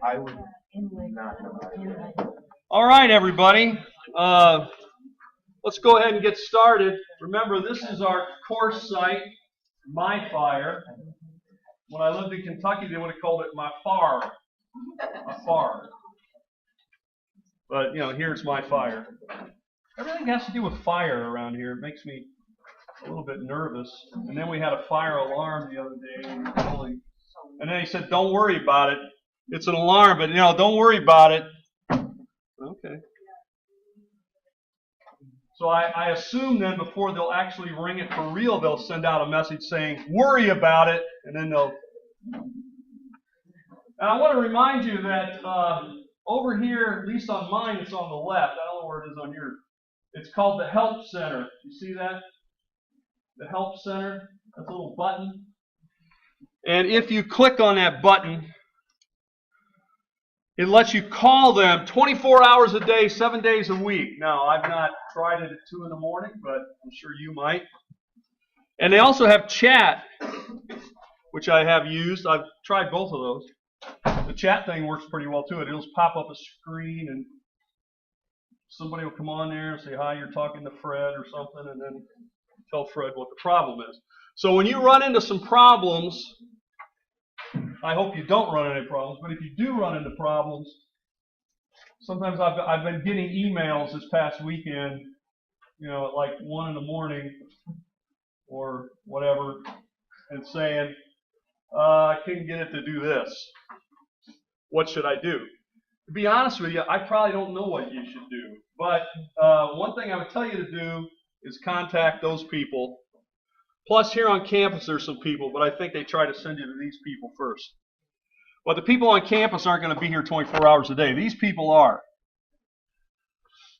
I would not know how to do that. All right, everybody. Let's go ahead and get started. Remember, this is our course site, My Fire. When I lived in Kentucky, they would have called it My Far. My Far. But, here's My Fire. Everything has to do with fire around here. It makes me a little bit nervous. And then we had a fire alarm the other day. And then he said, don't worry about it. It's an alarm, but, don't worry about it. Okay. So I assume then before they'll actually ring it for real, they'll send out a message saying, worry about it, and then they'll... And I want to remind you that over here, at least on mine, it's on the left. I don't know where it is on yours. It's called the Help Center. You see that? The Help Center. That's a little button. And if you click on that button, it lets you call them 24 hours a day, 7 days a week. Now, I've not tried it at 2 in the morning, but I'm sure you might. And they also have chat, which I have used. I've tried both of those. The chat thing works pretty well, too. It'll just pop up a screen, and somebody will come on there and say, hi, you're talking to Fred or something, and then tell Fred what the problem is. So when you run into some problems, I hope you don't run into problems, but if you do run into problems, sometimes I've been getting emails this past weekend, at like 1 in the morning or whatever, and saying, I couldn't get it to do this. What should I do? To be honest with you, I probably don't know what you should do. But one thing I would tell you to do is contact those people. Plus, here on campus, there's some people, but I think they try to send you to these people first. But the people on campus aren't going to be here 24 hours a day. These people are.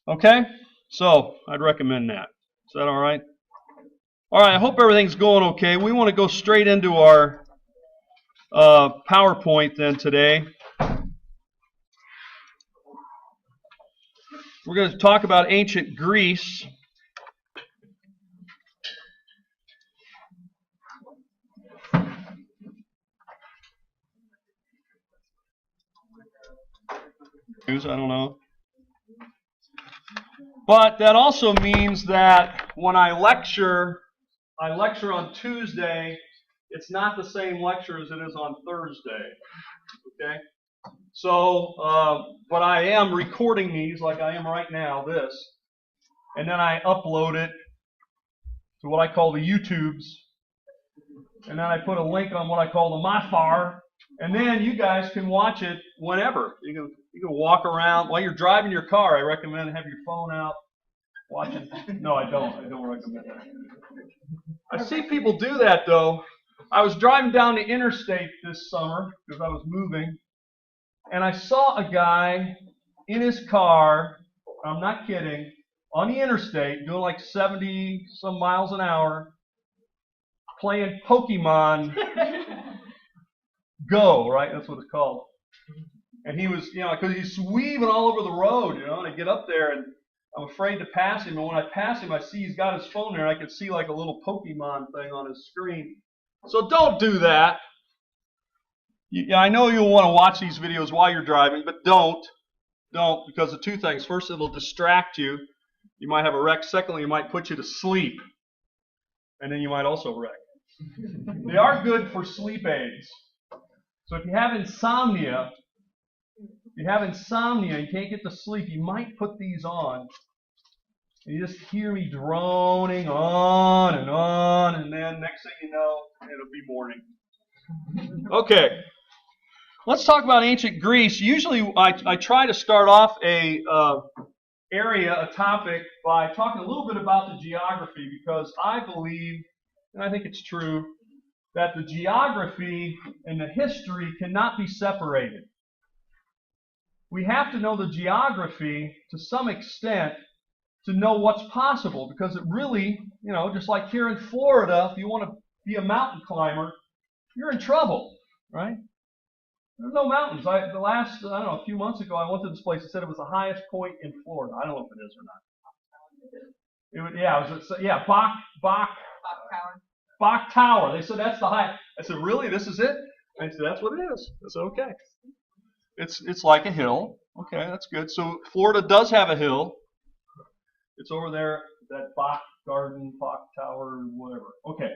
Okay? So, I'd recommend that. Is that all right? All right, I hope everything's going okay. We want to go straight into our PowerPoint then today. We're going to talk about ancient Greece. I don't know. But that also means that when I lecture on Tuesday, it's not the same lecture as it is on Thursday. Okay? So, but I am recording these like I am right now, this, and then I upload it to what I call the YouTubes, and then I put a link on what I call the MyFar, and then you guys can watch it whenever. You can walk around while you're driving your car. I recommend have your phone out, watching. No, I don't. I don't recommend that. I see people do that though. I was driving down the interstate this summer because I was moving, and I saw a guy in his car. I'm not kidding. On the interstate, doing like 70 some miles an hour, playing Pokemon Go. Right? That's what it's called. And he was, because he's weaving all over the road, and I get up there, and I'm afraid to pass him. And when I pass him, I see he's got his phone there, and I can see like a little Pokemon thing on his screen. So don't do that. I know you'll want to watch these videos while you're driving, but don't. Don't, because of two things. First, it'll distract you. You might have a wreck. Secondly, it might put you to sleep. And then you might also wreck. They are good for sleep aids. So if you have insomnia, you can't get to sleep, you might put these on. And you just hear me droning on, and then next thing you know, it'll be morning. Okay. Let's talk about ancient Greece. Usually I try to start off a topic, by talking a little bit about the geography, because I believe, and I think it's true, that the geography and the history cannot be separated. We have to know the geography to some extent to know what's possible, because it really, just like here in Florida, if you want to be a mountain climber, you're in trouble, right? There's no mountains. A few months ago, I went to this place that said it was the highest point in Florida. I don't know if it is or not. Bach Tower. They said that's the high. I said, really? This is it? I said, that's what it is. That's okay. It's like a hill. Okay, that's good. So Florida does have a hill. It's over there, that Bach Garden, Bach Tower, whatever. Okay.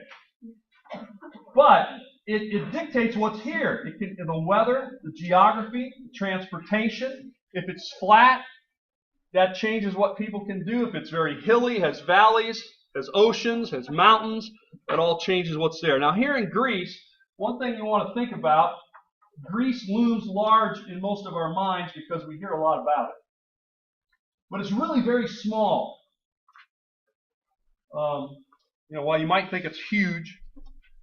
But it dictates what's here. The weather, the geography, the transportation. If it's flat, that changes what people can do. If it's very hilly, has valleys, has oceans, has mountains, that all changes what's there. Now here in Greece, one thing you want to think about, Greece looms large in most of our minds because we hear a lot about it. But it's really very small. While you might think it's huge,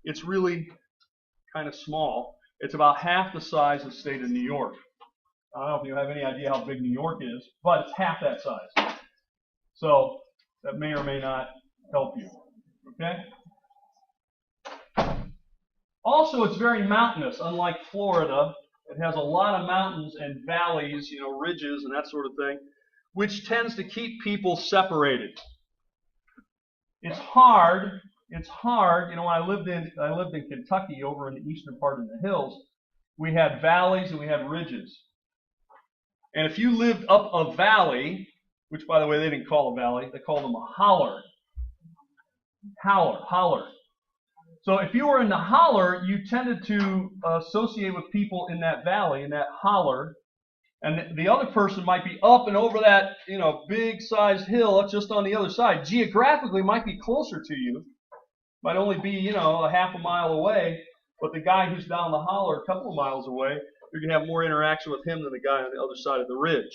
it's really kind of small. It's about half the size of the state of New York. I don't know if you have any idea how big New York is, but it's half that size. So that may or may not help you. Okay? Also, it's very mountainous, unlike Florida. It has a lot of mountains and valleys, ridges and that sort of thing, which tends to keep people separated. It's hard. When I lived in Kentucky, over in the eastern part of the hills, we had valleys and we had ridges. And if you lived up a valley, which by the way they didn't call a valley, they called them a holler. Holler. So if you were in the holler, you tended to associate with people in that valley, in that holler, and the other person might be up and over that, big-sized hill just on the other side. Geographically, might be closer to you, might only be, a half a mile away, but the guy who's down the holler a couple of miles away, you're going to have more interaction with him than the guy on the other side of the ridge.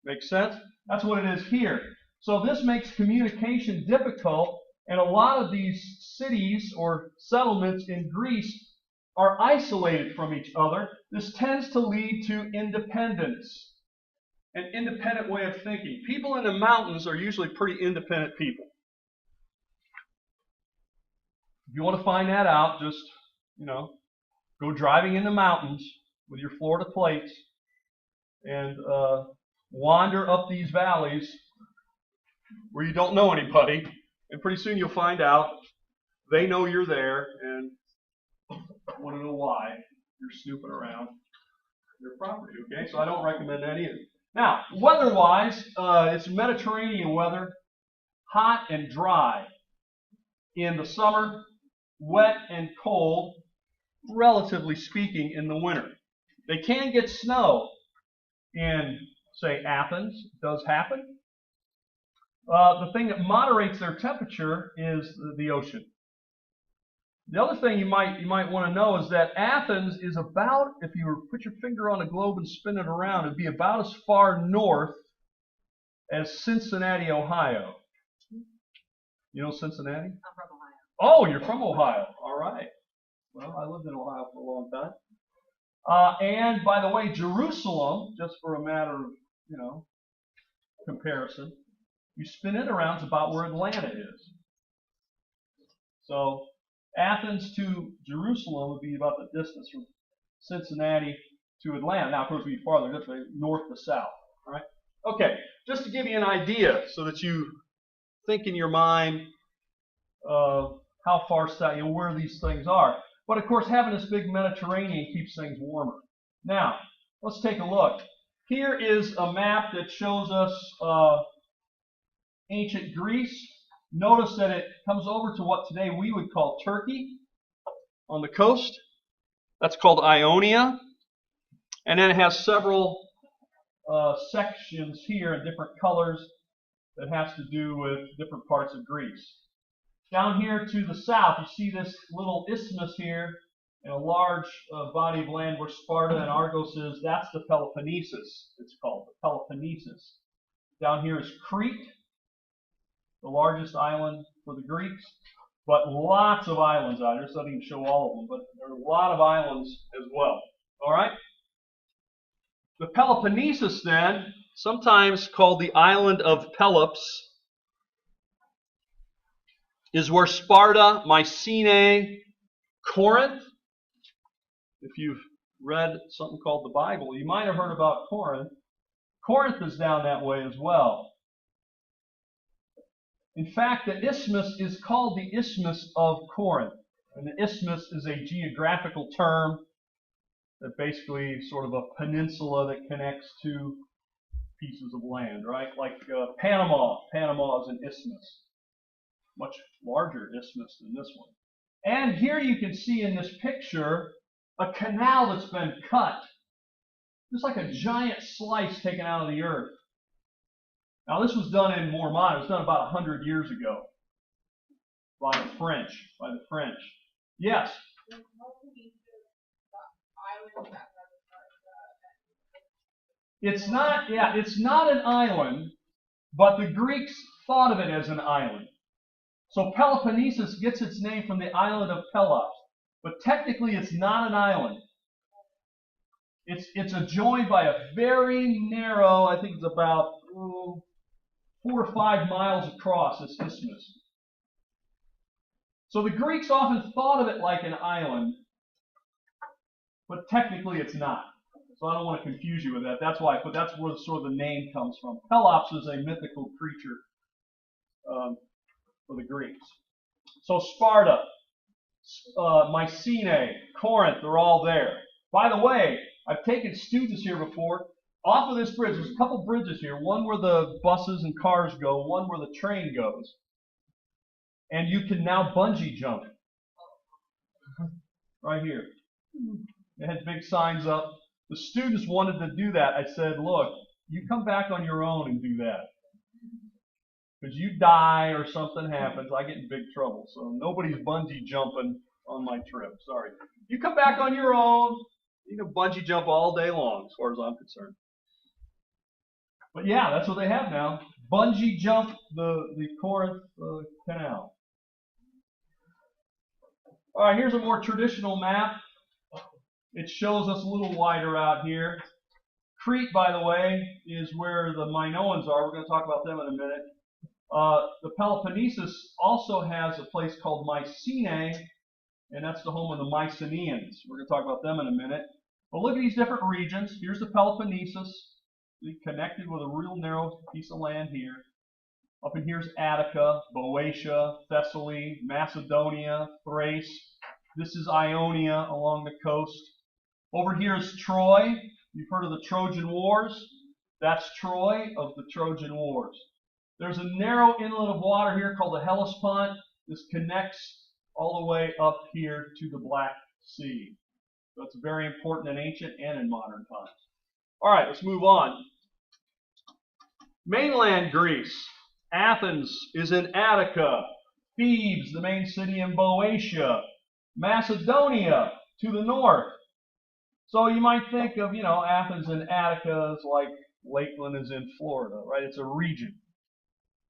Make sense? That's what it is here. So this makes communication difficult. And a lot of these cities or settlements in Greece are isolated from each other. This tends to lead to independence, an independent way of thinking. People in the mountains are usually pretty independent people. If you want to find that out, just, go driving in the mountains with your Florida plates and wander up these valleys where you don't know anybody. And pretty soon you'll find out they know you're there and want to know why you're snooping around their property. Okay, so I don't recommend that either. Now, weather-wise, it's Mediterranean weather, hot and dry. In the summer, wet and cold, relatively speaking, in the winter. They can get snow in, say, Athens. It does happen. The thing that moderates their temperature is the ocean. The other thing you might want to know is that Athens is about, if you were to put your finger on a globe and spin it around, it'd be about as far north as Cincinnati, Ohio. You know Cincinnati? I'm from Ohio. Oh, you're from Ohio. All right. Well, I lived in Ohio for a long time. And by the way, Jerusalem, just for a matter of, comparison, you spin it around, it's about where Atlanta is. So Athens to Jerusalem would be about the distance from Cincinnati to Atlanta. Now, of course, it would be farther this way, north to south. All right? Okay, just to give you an idea so that you think in your mind how far south, where these things are. But, of course, having this big Mediterranean keeps things warmer. Now, let's take a look. Here is a map that shows us ancient Greece. Notice that it comes over to what today we would call Turkey on the coast. That's called Ionia. And then it has several sections here in different colors that has to do with different parts of Greece. Down here to the south, you see this little isthmus here and a large body of land where Sparta and Argos is. That's the Peloponnesus, it's called, the Peloponnesus. Down here is Crete, the largest island for the Greeks, but lots of islands out there. So I didn't show all of them, but there are a lot of islands as well. All right? The Peloponnesus then, sometimes called the island of Pelops, is where Sparta, Mycenaean, Corinth, if you've read something called the Bible, you might have heard about Corinth. Corinth is down that way as well. In fact, the isthmus is called the Isthmus of Corinth. And the isthmus is a geographical term That basically sort of a peninsula that connects two pieces of land, right? Like Panama. Panama is an isthmus. Much larger isthmus than this one. And here you can see in this picture a canal that's been cut. Just like a giant slice taken out of the earth. Now this was done in more modern. It was done about 100 years ago by the French. Yes? It's not an island, but the Greeks thought of it as an island. So Peloponnesus gets its name from the island of Pelops. But technically it's not an island. It's adjoined by a very narrow, I think it's about 4 or 5 miles across, this isthmus. So the Greeks often thought of it like an island, but technically it's not. So I don't want to confuse you with that. That's why that's where sort of the name comes from. Pelops is a mythical creature for the Greeks. So Sparta, Mycenaean, Corinth, they're all there. By the way, I've taken students here before. Off of this bridge, there's a couple bridges here. One where the buses and cars go, one where the train goes. And you can now bungee jump. Right here. They had big signs up. The students wanted to do that. I said, look, you come back on your own and do that. Because you die or something happens, I get in big trouble. So nobody's bungee jumping on my trip. Sorry. You come back on your own. You can bungee jump all day long, as far as I'm concerned. But yeah, that's what they have now. Bungee jump the Corinth Canal. All right, here's a more traditional map. It shows us a little wider out here. Crete, by the way, is where the Minoans are. We're going to talk about them in a minute. The Peloponnesus also has a place called Mycenaean, and that's the home of the Mycenaeans. We're going to talk about them in a minute. But look at these different regions. Here's the Peloponnesus, connected with a real narrow piece of land here. Up in here's Attica, Boeotia, Thessaly, Macedonia, Thrace. This is Ionia along the coast. Over here is Troy. You've heard of the Trojan Wars. That's Troy of the Trojan Wars. There's a narrow inlet of water here called the Hellespont. This connects all the way up here to the Black Sea. So it's very important in ancient and in modern times. All right, let's move on. Mainland Greece. Athens is in Attica. Thebes, the main city in Boeotia. Macedonia to the north. So you might think of, Athens and Attica as like Lakeland is in Florida, right? It's a region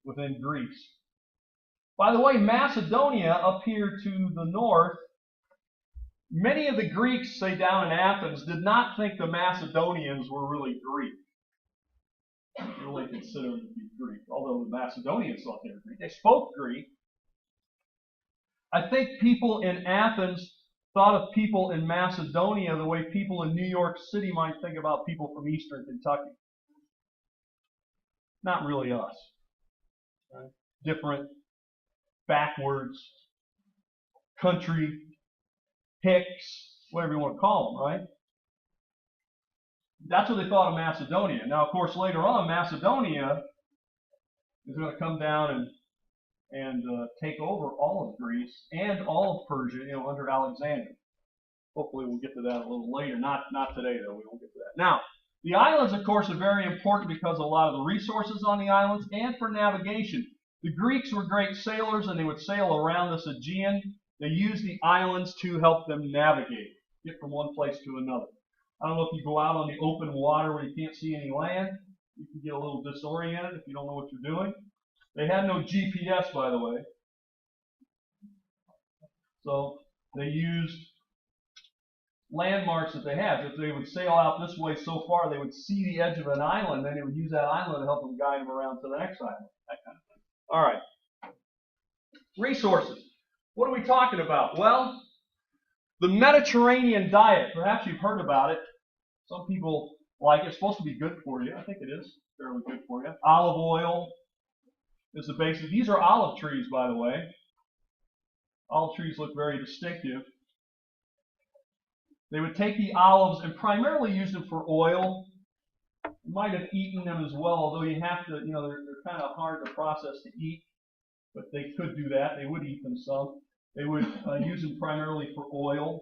within Greece. By the way, Macedonia up here to the north, many of the Greeks, say down in Athens, did not think the Macedonians were really Greek. They really considered them to be Greek, although the Macedonians thought they were Greek. They spoke Greek. I think people in Athens thought of people in Macedonia the way people in New York City might think about people from eastern Kentucky. Not really us. Right? Different, backwards, country, Hicks, whatever you want to call them, right? That's what they thought of Macedonia. Now, of course, later on, Macedonia is going to come down and take over all of Greece and all of Persia, under Alexander. Hopefully we'll get to that a little later. Not today, though. We won't get to that. Now, the islands, of course, are very important because of a lot of the resources on the islands and for navigation. The Greeks were great sailors, and they would sail around this Aegean. They used the islands to help them navigate, get from one place to another. I don't know if you go out on the open water where you can't see any land. You can get a little disoriented if you don't know what you're doing. They had no GPS, by the way. So they used landmarks that they had. If they would sail out this way so far, they would see the edge of an island, then they would use that island to help them guide them around to the next island. That kind of thing. All right. Resources. What are we talking about? Well, the Mediterranean diet. Perhaps you've heard about it. Some people like it. It's supposed to be good for you. I think it is fairly good for you. Olive oil is the basis. These are olive trees, by the way. Olive trees look very distinctive. They would take the olives and primarily use them for oil. You might have eaten them as well, although you have to, they're kind of hard to process to eat. But they could do that. They would eat them some. They would use them primarily for oil.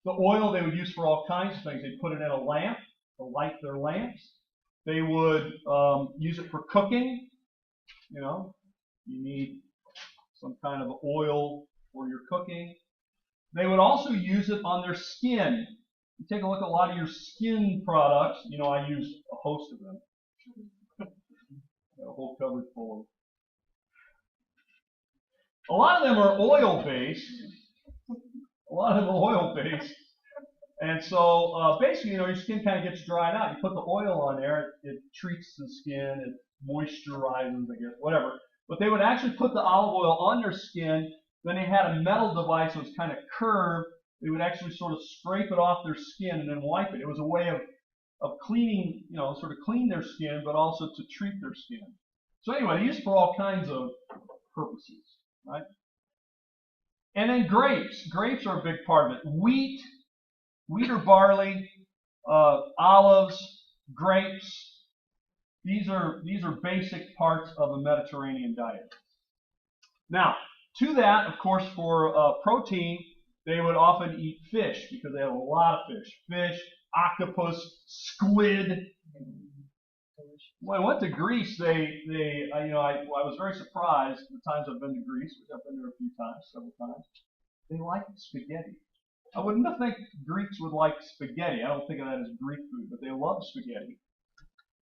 The oil they would use for all kinds of things. They'd put it in a lamp to light their lamps. They would use it for cooking. You need some kind of oil for your cooking. They would also use it on their skin. You take a look at a lot of your skin products. I use a host of them. Got a whole cupboard full of them. A lot of them are oil-based. And so basically, your skin kind of gets dried out. You put the oil on there, it treats the skin, it moisturizes, I guess, whatever. But they would actually put the olive oil on their skin. Then they had a metal device that was kind of curved. They would actually sort of scrape it off their skin and then wipe it. It was a way of cleaning, sort of clean their skin, but also to treat their skin. So anyway, they used it for all kinds of purposes, right? And then grapes. Grapes are a big part of it. Wheat or barley, olives, grapes. These are basic parts of a Mediterranean diet. Now, to that, of course, for protein, they would often eat fish because they have a lot of fish. Fish, octopus, squid. When I went to Greece, I was very surprised the times I've been to Greece, which I've been there a few times, several times. They like spaghetti. I wouldn't think Greeks would like spaghetti. I don't think of that as Greek food, but they love spaghetti.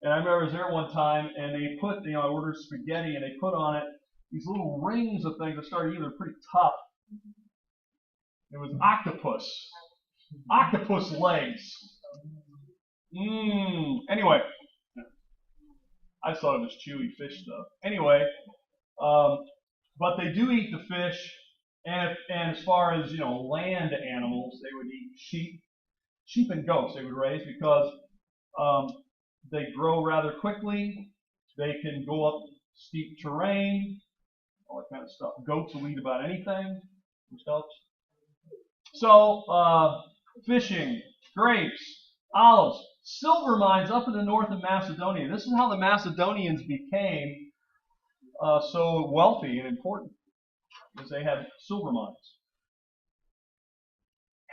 And I remember I was there one time, and they put, I ordered spaghetti, and they put on it these little rings of things that started eating. They're pretty tough. It was octopus legs. Anyway, I just thought it was chewy fish stuff. Anyway, but they do eat the fish, and as far as land animals, they would eat sheep and goats. They would raise because they grow rather quickly. They can go up steep terrain, all that kind of stuff. Goats will eat about anything, which helps. So, fishing, grapes, olives, silver mines up in the north of Macedonia. This is how the Macedonians became so wealthy and important, because they had silver mines.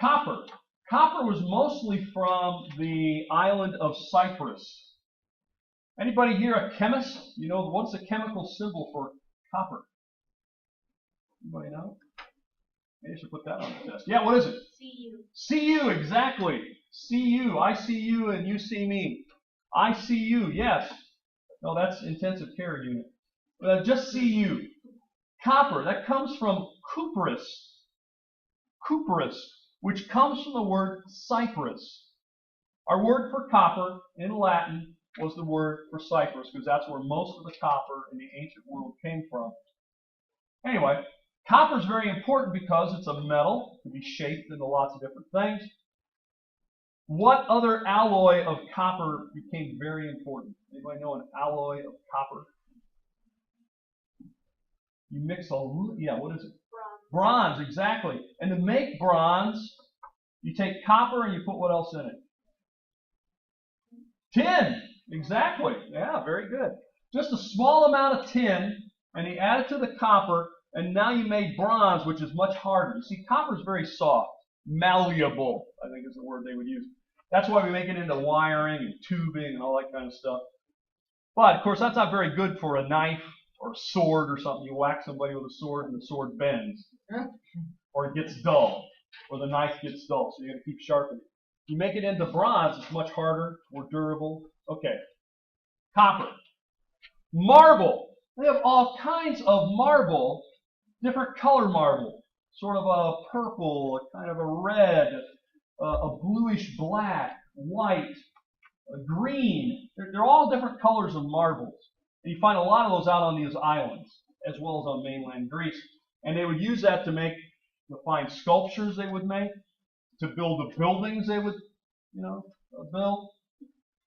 Copper. Copper was mostly from the island of Cyprus. Anybody here a chemist? What's the chemical symbol for copper? Anybody know? Maybe I should put that on the test. Yeah, what is it? Cu, exactly. Cu. I see you and you see me. I see you, yes. No, that's intensive care unit. Just Cu. Copper, that comes from cuprous. Cuprous, which comes from the word Cyprus. Our word for copper in Latin was the word for Cyprus, because that's where most of the copper in the ancient world came from. Anyway, copper is very important because it's a metal. It can be shaped into lots of different things. What other alloy of copper became very important? Anybody know an alloy of copper? You mix what is it? Bronze, exactly. And to make bronze, you take copper and you put what else in it? Tin, exactly. Yeah, very good. Just a small amount of tin, and you add it to the copper, and now you made bronze, which is much harder. You see, copper is very soft, malleable, I think is the word they would use. That's why we make it into wiring and tubing and all that kind of stuff. But, of course, that's not very good for a knife or a sword or something. You whack somebody with a sword and the sword bends. Or it gets dull. Or the knife gets dull, so you got to keep sharpening. You make it into bronze, it's much harder, more durable. Okay. Copper. Marble. They have all kinds of marble, different color marble. Sort of a purple, a kind of a red, a bluish black, white, a green. They're all different colors of marbles. And you find a lot of those out on these islands, as well as on mainland Greece. And they would use that to make the fine sculptures they would make, to build the buildings they would, build.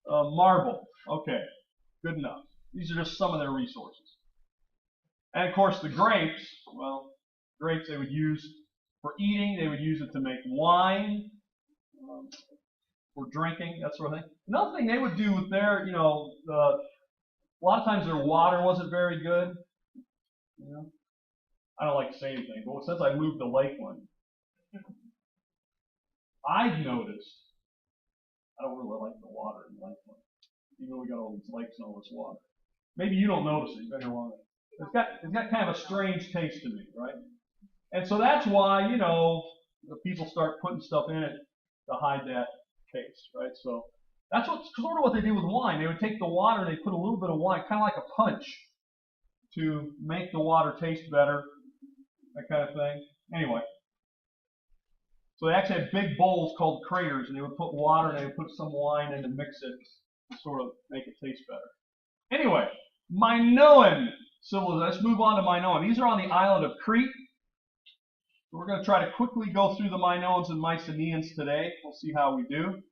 Marble. Okay, good enough. These are just some of their resources. And of course the grapes, grapes they would use for eating. They would use it to make wine. for drinking, that sort of thing. Another thing they would do with their, a lot of times their water wasn't very good. I don't like to say anything, but since I moved to Lakeland, I've noticed I don't really like the water in Lakeland, even though we got all these lakes and all this water. Maybe you don't notice it. You've been here long enough. It's got kind of a strange taste to me, right? And so that's why, the people start putting stuff in it to hide that taste, right? So that's sort of what they do with wine. They would take the water and they put a little bit of wine, kind of like a punch, to make the water taste better, that kind of thing. Anyway, so they actually had big bowls called craters, and they would put water and they would put some wine in to mix it to sort of make it taste better. Anyway, Minoan civilization. Let's move on to Minoan. These are on the island of Crete. So we're going to try to quickly go through the Minoans and Mycenaeans today. We'll see how we do.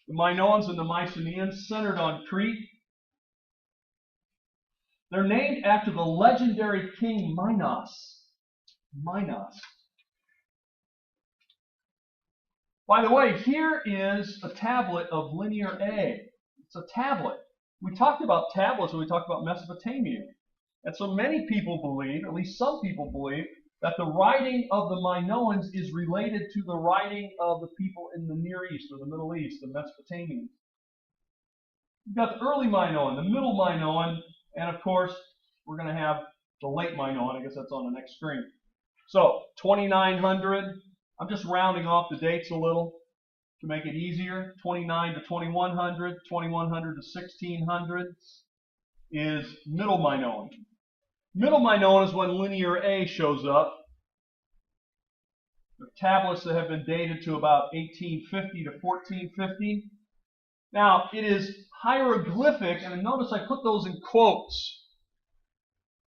The Minoans and the Mycenaeans centered on Crete. They're named after the legendary king Minos. Minos. By the way, here is a tablet of Linear A. It's a tablet. We talked about tablets when we talked about Mesopotamia. And so many people believe, at least some people believe, that the writing of the Minoans is related to the writing of the people in the Near East or the Middle East, the Mesopotamians. You've got the early Minoan, the middle Minoan, and of course, we're going to have the late Minoan. I guess that's on the next screen. So, 2900. I'm just rounding off the dates a little to make it easier. 29 to 2100, 2100 to 1600 is middle Minoan. Middle Minoan is when Linear A shows up. The tablets that have been dated to about 1850 to 1450. Now, it is hieroglyphic, and notice I put those in quotes.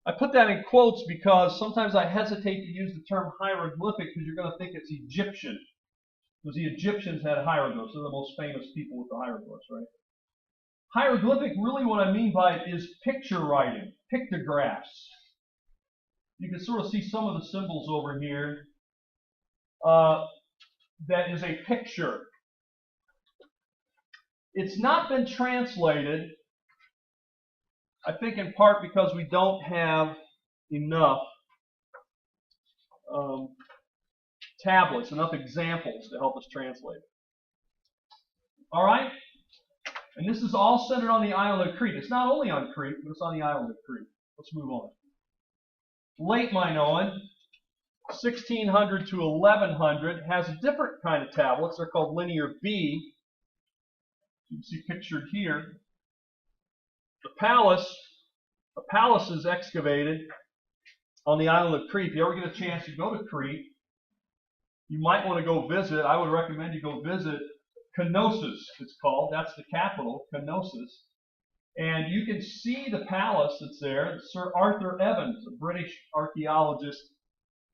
I put that in quotes because sometimes I hesitate to use the term hieroglyphic because you're going to think it's Egyptian. Because the Egyptians had hieroglyphs. They're the most famous people with the hieroglyphs, right? Hieroglyphic, really what I mean by it is picture writing, pictographs. You can sort of see some of the symbols over here. That is a picture. It's not been translated, I think in part because we don't have enough tablets, enough examples to help us translate it. All right? And this is all centered on the island of Crete. It's not only on Crete, but it's on the island of Crete. Let's move on. Late Minoan, 1600 to 1100, has a different kind of tablets. They're called Linear B. You can see pictured here. A palace is excavated on the island of Crete. If you ever get a chance to go to Crete, you might want to go visit. I would recommend you go visit Knossos, it's called. That's the capital, Knossos. And you can see the palace that's there. Sir Arthur Evans, a British archaeologist,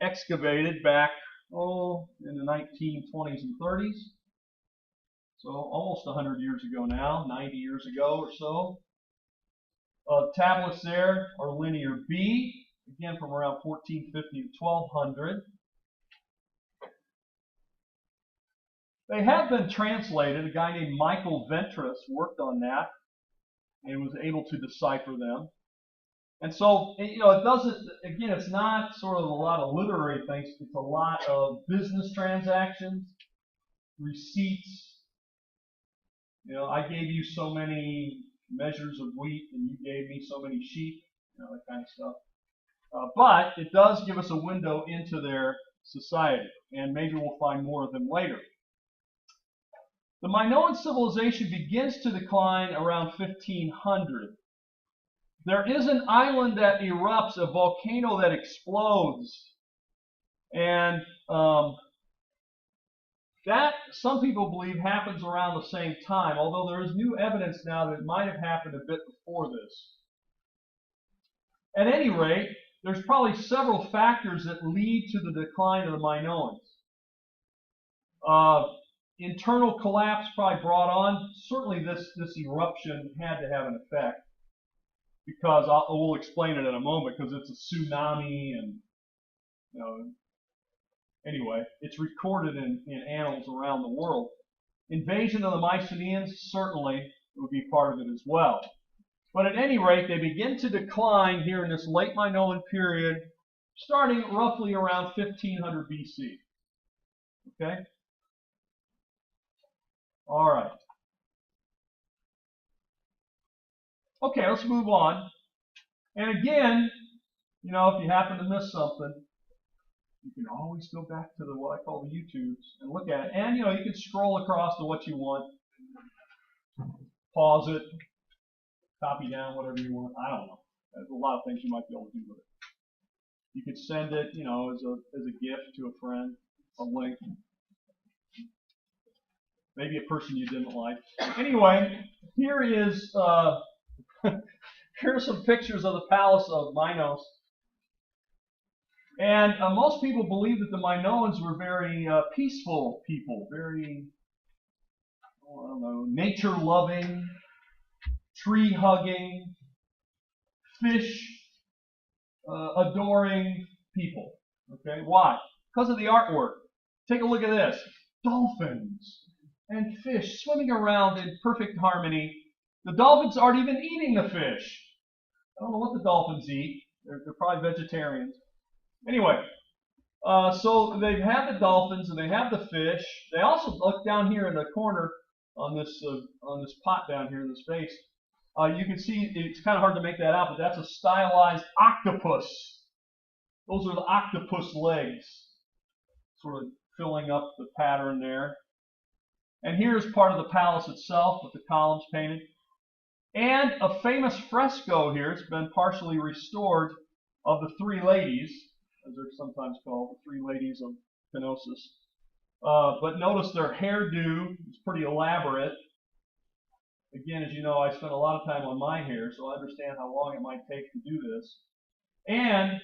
excavated back, in the 1920s and 30s. So almost 100 years ago now, 90 years ago or so. Tablets there are Linear B, again from around 1450 to 1200. They have been translated. A guy named Michael Ventris worked on that and was able to decipher them. And so, it doesn't, again, it's not sort of a lot of literary things. It's a lot of business transactions, receipts. I gave you so many measures of wheat and you gave me so many sheep, that kind of stuff. But it does give us a window into their society, and maybe we'll find more of them later. The Minoan civilization begins to decline around 1500. There is an island that erupts, a volcano that explodes, and that, some people believe, happens around the same time, although there is new evidence now that it might have happened a bit before this. At any rate, there's probably several factors that lead to the decline of the Minoans. Internal collapse probably brought on. Certainly this eruption had to have an effect, because we'll explain it in a moment, because it's a tsunami, and anyway, it's recorded in annals around the world. Invasion of the Mycenaeans, certainly would be part of it as well. But at any rate, they begin to decline here in this late Minoan period, starting roughly around 1500 BC. Okay? All right. Okay, let's move on. And again, you know, if you happen to miss something, you can always go back to what I call the YouTubes and look at it. And, you know, you can scroll across to what you want, pause it, copy down whatever you want. I don't know. There's a lot of things you might be able to do with it. You could send it, you know, as a gift to a friend, a link. Maybe a person you didn't like. Anyway, here is here are some pictures of the palace of Minos. And most people believe that the Minoans were very peaceful people, very, I don't know, nature-loving, tree-hugging, fish-adoring people. Okay, why? Because of the artwork. Take a look at this. Dolphins and fish swimming around in perfect harmony. The dolphins aren't even eating the fish. I don't know what the dolphins eat. They're probably vegetarians. Anyway, so they have the dolphins and they have the fish. They also look down here in the corner on this pot down here in the space. You can see it's kind of hard to make that out, but that's a stylized octopus. Those are the octopus legs, sort of filling up the pattern there. And here's part of the palace itself with the columns painted. And a famous fresco here, it's been partially restored, of the three ladies, as they're sometimes called, the three ladies of Knossos. But notice their hairdo is pretty elaborate. Again, as you know, I spent a lot of time on my hair, so I understand how long it might take to do this. And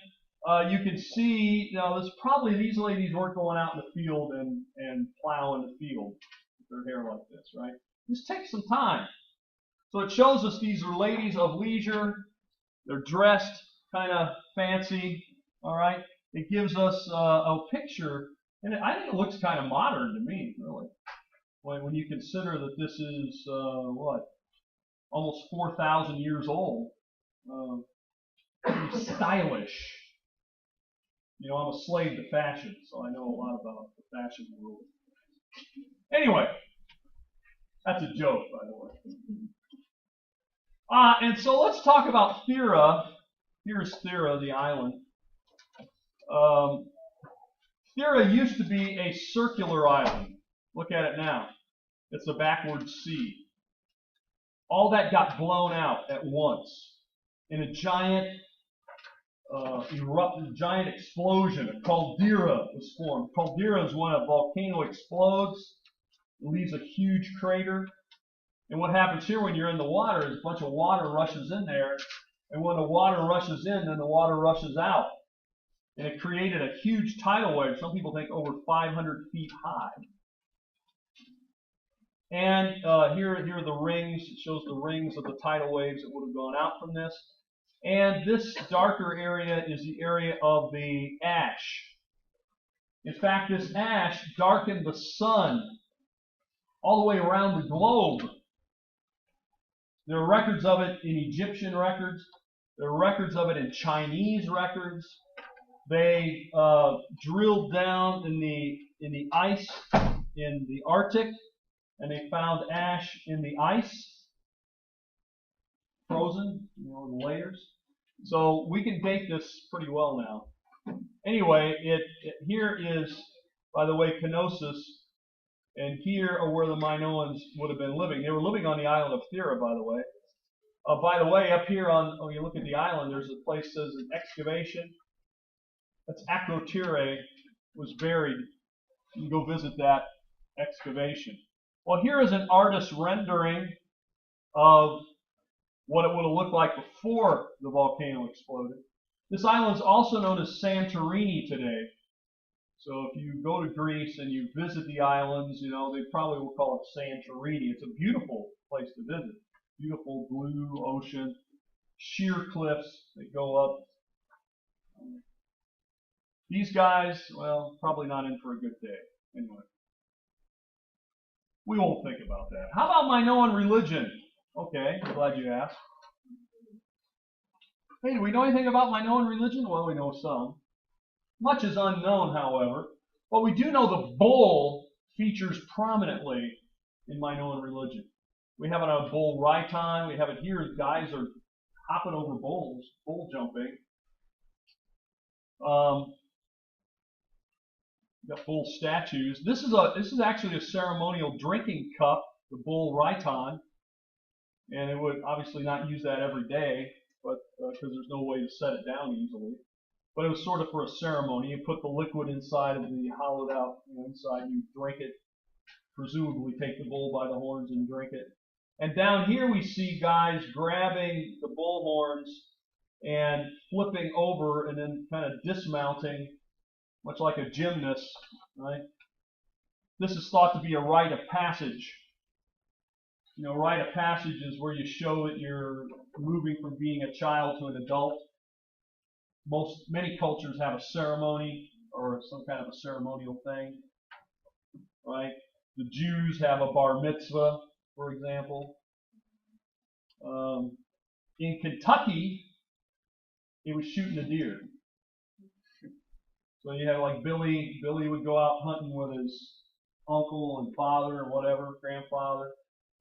you can see, now these ladies weren't going out in the field and plowing the field with their hair like this, right? This takes some time. So it shows us these are ladies of leisure. They're dressed kind of fancy, all right? It gives us a picture, and I think it looks kind of modern to me, really. When you consider that this is, almost 4,000 years old. Pretty stylish. You know, I'm a slave to fashion, so I know a lot about the fashion world. Anyway, that's a joke, by the way. And so let's talk about Thera. Here's Thera, the island. Thera used to be a circular island. Look at it now. It's a backward sea. All that got blown out at once in a giant giant explosion. A caldera was formed. Caldera is when a volcano explodes, it leaves a huge crater. And what happens here when you're in the water is a bunch of water rushes in there, and when the water rushes in, then the water rushes out. And it created a huge tidal wave, some people think over 500 feet high. And here are the rings. It shows the rings of the tidal waves that would have gone out from this. And this darker area is the area of the ash. In fact, this ash darkened the sun all the way around the globe. There are records of it in Egyptian records. There are records of it in Chinese records. They drilled down in the ice in the Arctic, and they found ash in the ice, frozen, you know, in layers. So we can date this pretty well now. Anyway, here is, by the way, Knossos, and here are where the Minoans would have been living. They were living on the island of Thera, by the way. By the way, up here when you look at the island, there's a place that says an excavation. That's Acrotire was buried. You can go visit that excavation. Well, here is an artist's rendering of what it would have looked like before the volcano exploded. This island is also known as Santorini today. So if you go to Greece and you visit the islands, you know, they probably will call it Santorini. It's a beautiful place to visit. Beautiful blue ocean, sheer cliffs that go up. These guys, well, probably not in for a good day. Anyway. We won't think about that. How about Minoan religion? Okay, I'm glad you asked. Hey, do we know anything about Minoan religion? Well, we know some. Much is unknown, however. But we do know the bull features prominently in Minoan religion. We have it on bull raiton. We have it here. Guys are hopping over bulls, bull jumping. Got bull statues. This is actually a ceremonial drinking cup, the bull raiton, and it would obviously not use that every day, but because there's no way to set it down easily. But it was sort of for a ceremony. You put the liquid inside of the hollowed out inside. You drink it. Presumably, take the bull by the horns and drink it. And down here we see guys grabbing the bull horns and flipping over and then kind of dismounting, much like a gymnast, right? This is thought to be a rite of passage. Rite of passage is where you show that you're moving from being a child to an adult. Many cultures have a ceremony or some kind of a ceremonial thing, right? The Jews have a bar mitzvah, for example. In Kentucky, it was shooting a deer. So you have like Billy would go out hunting with his uncle and father or whatever, grandfather,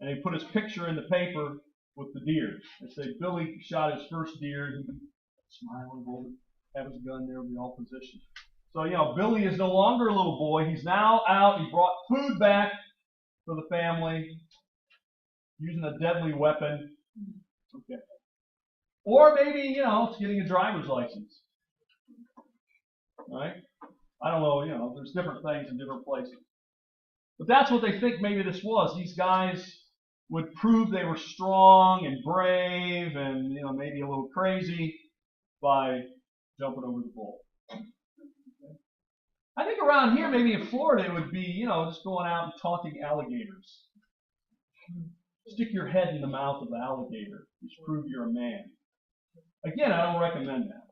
and they put his picture in the paper with the deer. They say Billy shot his first deer. He'd be smiling, have his gun there, be all positioned. So, Billy is no longer a little boy. He's now out. He brought food back for the family using a deadly weapon. Okay. Or maybe, it's getting a driver's license. Right? I don't know, there's different things in different places. But that's what they think maybe this was. These guys would prove they were strong and brave and, maybe a little crazy by jumping over the bull. Okay. I think around here, maybe in Florida, it would be, just going out and taunting alligators. Stick your head in the mouth of the alligator. Just prove you're a man. Again, I don't recommend that.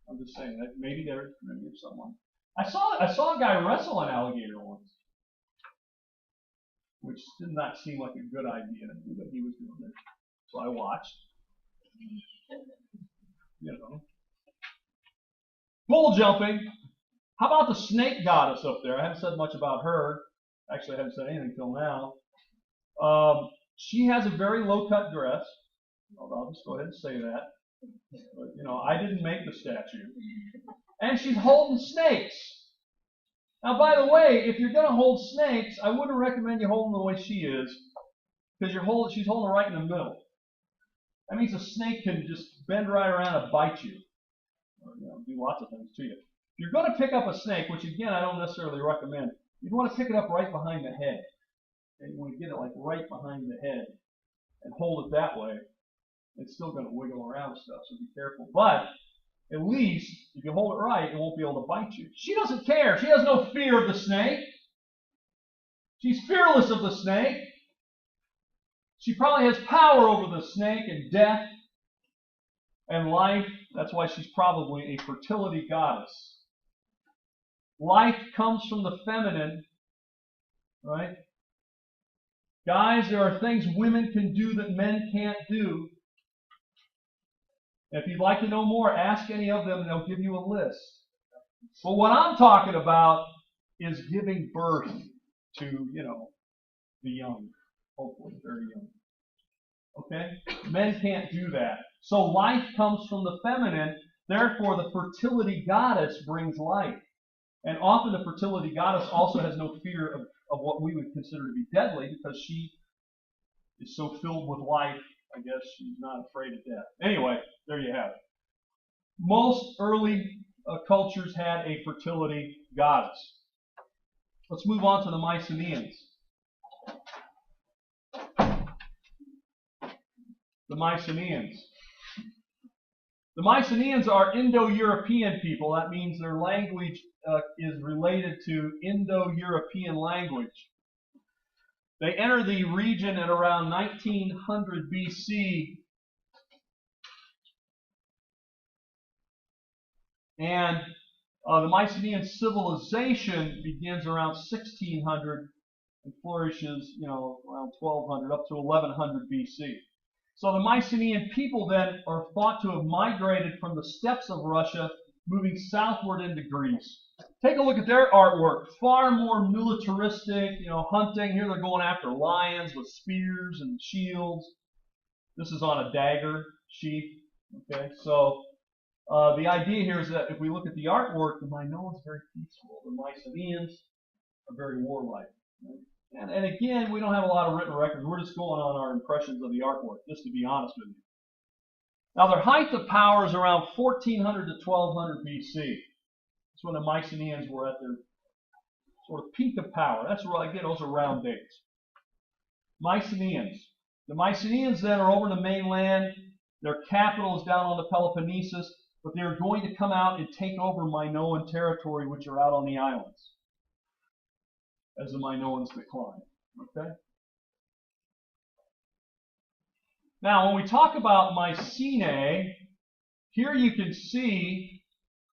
I'm just saying that maybe there's someone. I saw a guy wrestle an alligator once, which did not seem like a good idea to me, but he was doing it. So I watched. Bull jumping. How about the snake goddess up there? I haven't said much about her. Actually, I haven't said anything till now. She has a very low-cut dress. I'll just go ahead and say that. But, I didn't make the statue. And she's holding snakes. Now, by the way, if you're going to hold snakes, I wouldn't recommend you hold them the way she is, because she's holding right in the middle. That means a snake can just bend right around and bite you, or do lots of things to you. If you're going to pick up a snake, which again I don't necessarily recommend, you want to pick it up right behind the head. Okay? You want to get it like right behind the head and hold it that way. It's still going to wiggle around and stuff, so be careful. But at least, if you hold it right, it won't be able to bite you. She doesn't care. She has no fear of the snake. She's fearless of the snake. She probably has power over the snake and death and life. That's why she's probably a fertility goddess. Life comes from the feminine, right? Guys, there are things women can do that men can't do. If you'd like to know more, ask any of them and they'll give you a list. But what I'm talking about is giving birth to, the young. Hopefully, very young. Okay? Men can't do that. So life comes from the feminine. Therefore, the fertility goddess brings life. And often the fertility goddess also has no fear of what we would consider to be deadly, because she is so filled with life. I guess she's not afraid of death. Anyway, there you have it. Most early cultures had a fertility goddess. Let's move on to the Mycenaeans. The Mycenaeans. The Mycenaeans are Indo-European people. That means their language is related to Indo-European language. They enter the region at around 1900 BC. And the Mycenaean civilization begins around 1600 and flourishes, around 1200 up to 1100 BC. So the Mycenaean people then are thought to have migrated from the steppes of Russia, moving southward into Greece. Take a look at their artwork. Far more militaristic, hunting. Here they're going after lions with spears and shields. This is on a dagger sheath. Okay, so the idea here is that if we look at the artwork, the Minoans are very peaceful. The Mycenaeans are very warlike. Right? And again, we don't have a lot of written records. We're just going on our impressions of the artwork, just to be honest with you. Now, their height of power is around 1400 to 1200 BC. That's when the Mycenaeans were at their sort of peak of power. That's where, again, those are round dates. Mycenaeans. The Mycenaeans then are over the mainland. Their capital is down on the Peloponnesus, but they're going to come out and take over Minoan territory, which are out on the islands, as the Minoans decline. Okay? Now, when we talk about Mycenae, here you can see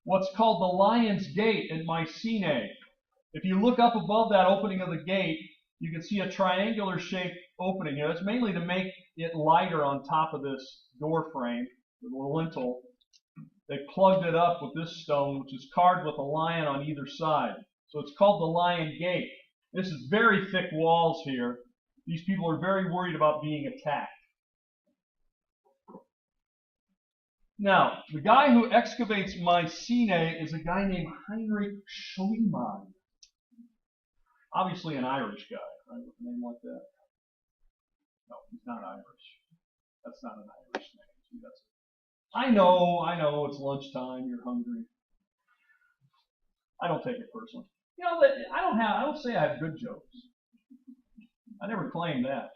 what's called the Lion's Gate at Mycenae. If you look up above that opening of the gate, you can see a triangular shaped opening here. That's mainly to make it lighter on top of this door frame, the lintel. They plugged it up with this stone, which is carved with a lion on either side. So it's called the Lion Gate. This is very thick walls here. These people are very worried about being attacked. Now, the guy who excavates Mycenae is a guy named Heinrich Schliemann. Obviously an Irish guy, right, with a name like that. No, he's not Irish. That's not an Irish name. See, I know, it's lunchtime, you're hungry. I don't take it personally. I don't say I have good jokes. I never claim that.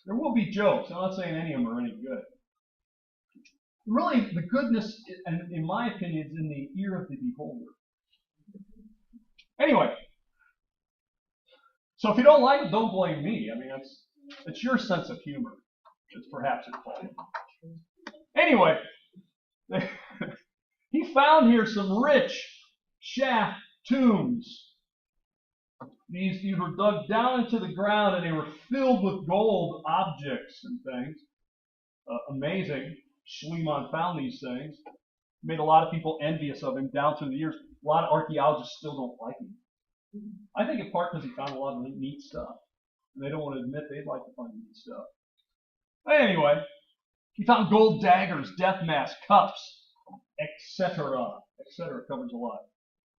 There will be jokes. I'm not saying any of them are any good. Really, the goodness, in my opinion, is in the ear of the beholder. Anyway, so if you don't like it, don't blame me. I mean, it's your sense of humor that's perhaps at fault. Anyway, he found here some rich shaft tombs. These were dug down into the ground and they were filled with gold objects and things. Amazing. Schliemann found these things. Made a lot of people envious of him down through the years. A lot of archaeologists still don't like him. I think in part because he found a lot of neat stuff. And they don't want to admit they'd like to find neat stuff. But anyway, he found gold daggers, death masks, cups, etc. Etc. covers a lot.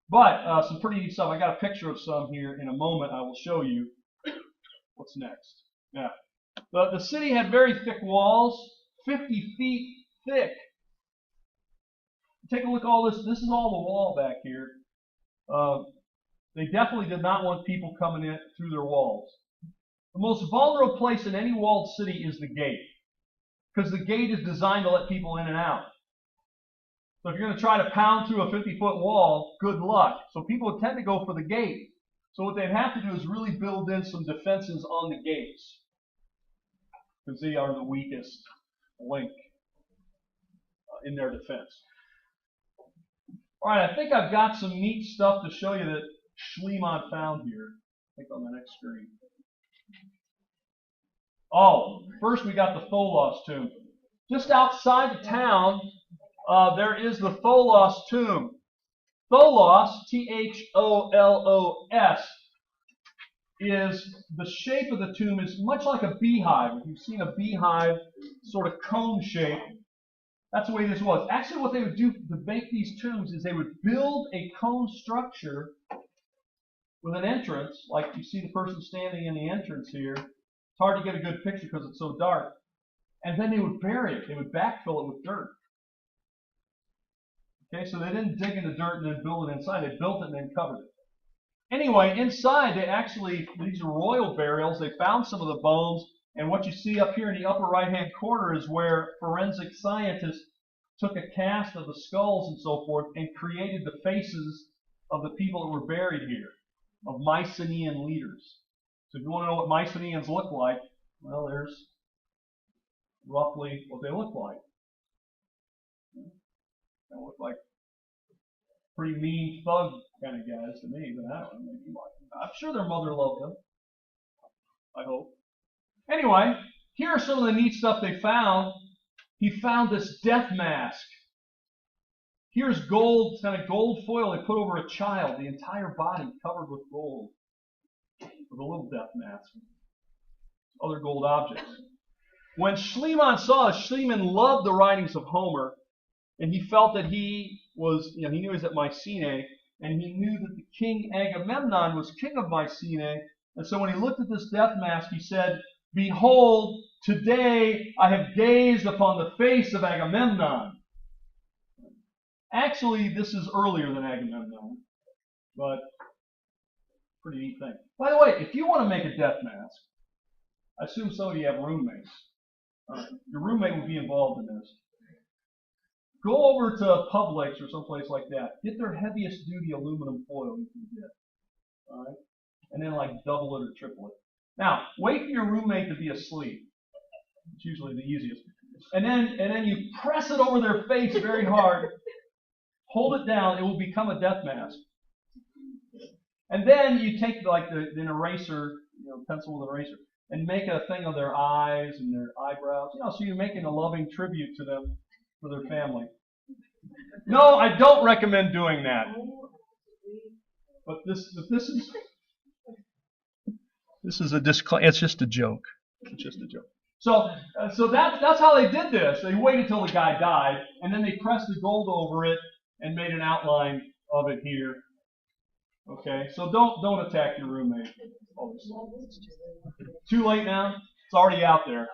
But some pretty neat stuff. I got a picture of some here in a moment. I will show you what's next. Yeah. The city had very thick walls, 50 feet thick. Take a look at all this. This is all the wall back here. They definitely did not want people coming in through their walls. The most vulnerable place in any walled city is the gate, because the gate is designed to let people in and out. So if you're going to try to pound through a 50-foot wall, good luck. So people would tend to go for the gate. So what they'd have to do is really build in some defenses on the gates, because they are the weakest link in their defense. All right, I think I've got some neat stuff to show you that Schliemann found here. I think on the next screen. Oh, first we got the Tholos tomb. Just outside the town, there is the Tholos tomb. Tholos, Tholos, is the shape of the tomb is much like a beehive. If you've seen a beehive, sort of cone shape, that's the way this was. Actually, what they would do to make these tombs is they would build a cone structure with an entrance, like you see the person standing in the entrance here. It's hard to get a good picture because it's so dark. And then they would bury it. They would backfill it with dirt. Okay, so they didn't dig in the dirt and then build it inside. They built it and then covered it. Anyway, inside, these are royal burials. They found some of the bones. And what you see up here in the upper right-hand corner is where forensic scientists took a cast of the skulls and so forth and created the faces of the people that were buried here, of Mycenaean leaders. So if you want to know what Mycenaeans look like, well, there's roughly what they look like. They look like pretty mean thug kind of guys to me, but I don't know, maybe you like them. I'm sure their mother loved them. I hope. Anyway, here are some of the neat stuff they found. He found this death mask. Here's gold, kind of gold foil they put over a child, the entire body covered with gold, with a little death mask. Other gold objects. When Schliemann saw this, Schliemann loved the writings of Homer, and he felt that he was, he knew he was at Mycenae, and he knew that the king Agamemnon was king of Mycenae, and so when he looked at this death mask, he said, "Behold, today I have gazed upon the face of Agamemnon." Actually, this is earlier than Agamemnon, but pretty neat thing. By the way, if you want to make a death mask, I assume some of you have roommates. Your roommate would be involved in this. Go over to Publix or someplace like that. Get their heaviest duty aluminum foil you can get. All right? And then like double it or triple it. Now, wait for your roommate to be asleep. It's usually the easiest. And then you press it over their face very hard. Hold it down. It will become a death mask. And then you take like an eraser, pencil with an eraser, and make a thing of their eyes and their eyebrows. So you're making a loving tribute to them for their family. No, I don't recommend doing that. But this is a disclaimer. It's just a joke. It's just a joke. So that's how they did this. They waited till the guy died, and then they pressed the gold over it and made an outline of it here. Okay, so don't attack your roommate. Too late now. It's already out there.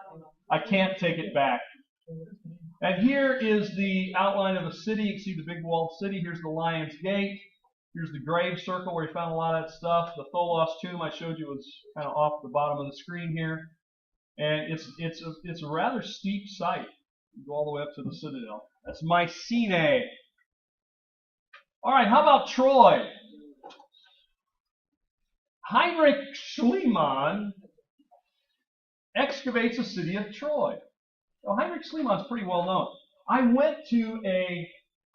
I can't take it back. And here is the outline of the city. You can see the big walled city. Here's the Lion's Gate. Here's the grave circle where he found a lot of that stuff. The Tholos tomb I showed you was kind of off the bottom of the screen here. And it's a rather steep site. You go all the way up to the citadel. That's Mycenae. All right, how about Troy? Heinrich Schliemann excavates the city of Troy. Now, Heinrich Schliemann's pretty well known. I went to a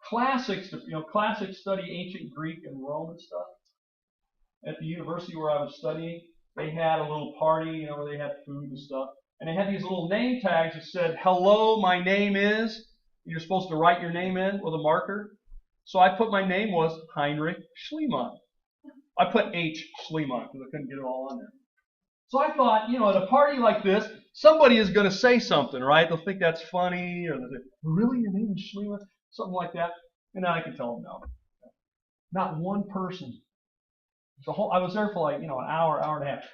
classic study ancient Greek and Roman stuff at the university where I was studying. They had a little party, where they had food and stuff. And they had these little name tags that said, "Hello, my name is." You're supposed to write your name in with a marker. So I put my name was Heinrich Schliemann. I put H. Schliemann because I couldn't get it all on there. So I thought, at a party like this, somebody is going to say something, right? They'll think that's funny, or they'll say, "Really, your name is Schliemann?" Something like that. And then I can tell them no. Not one person. I was there for like, an hour, hour and a half.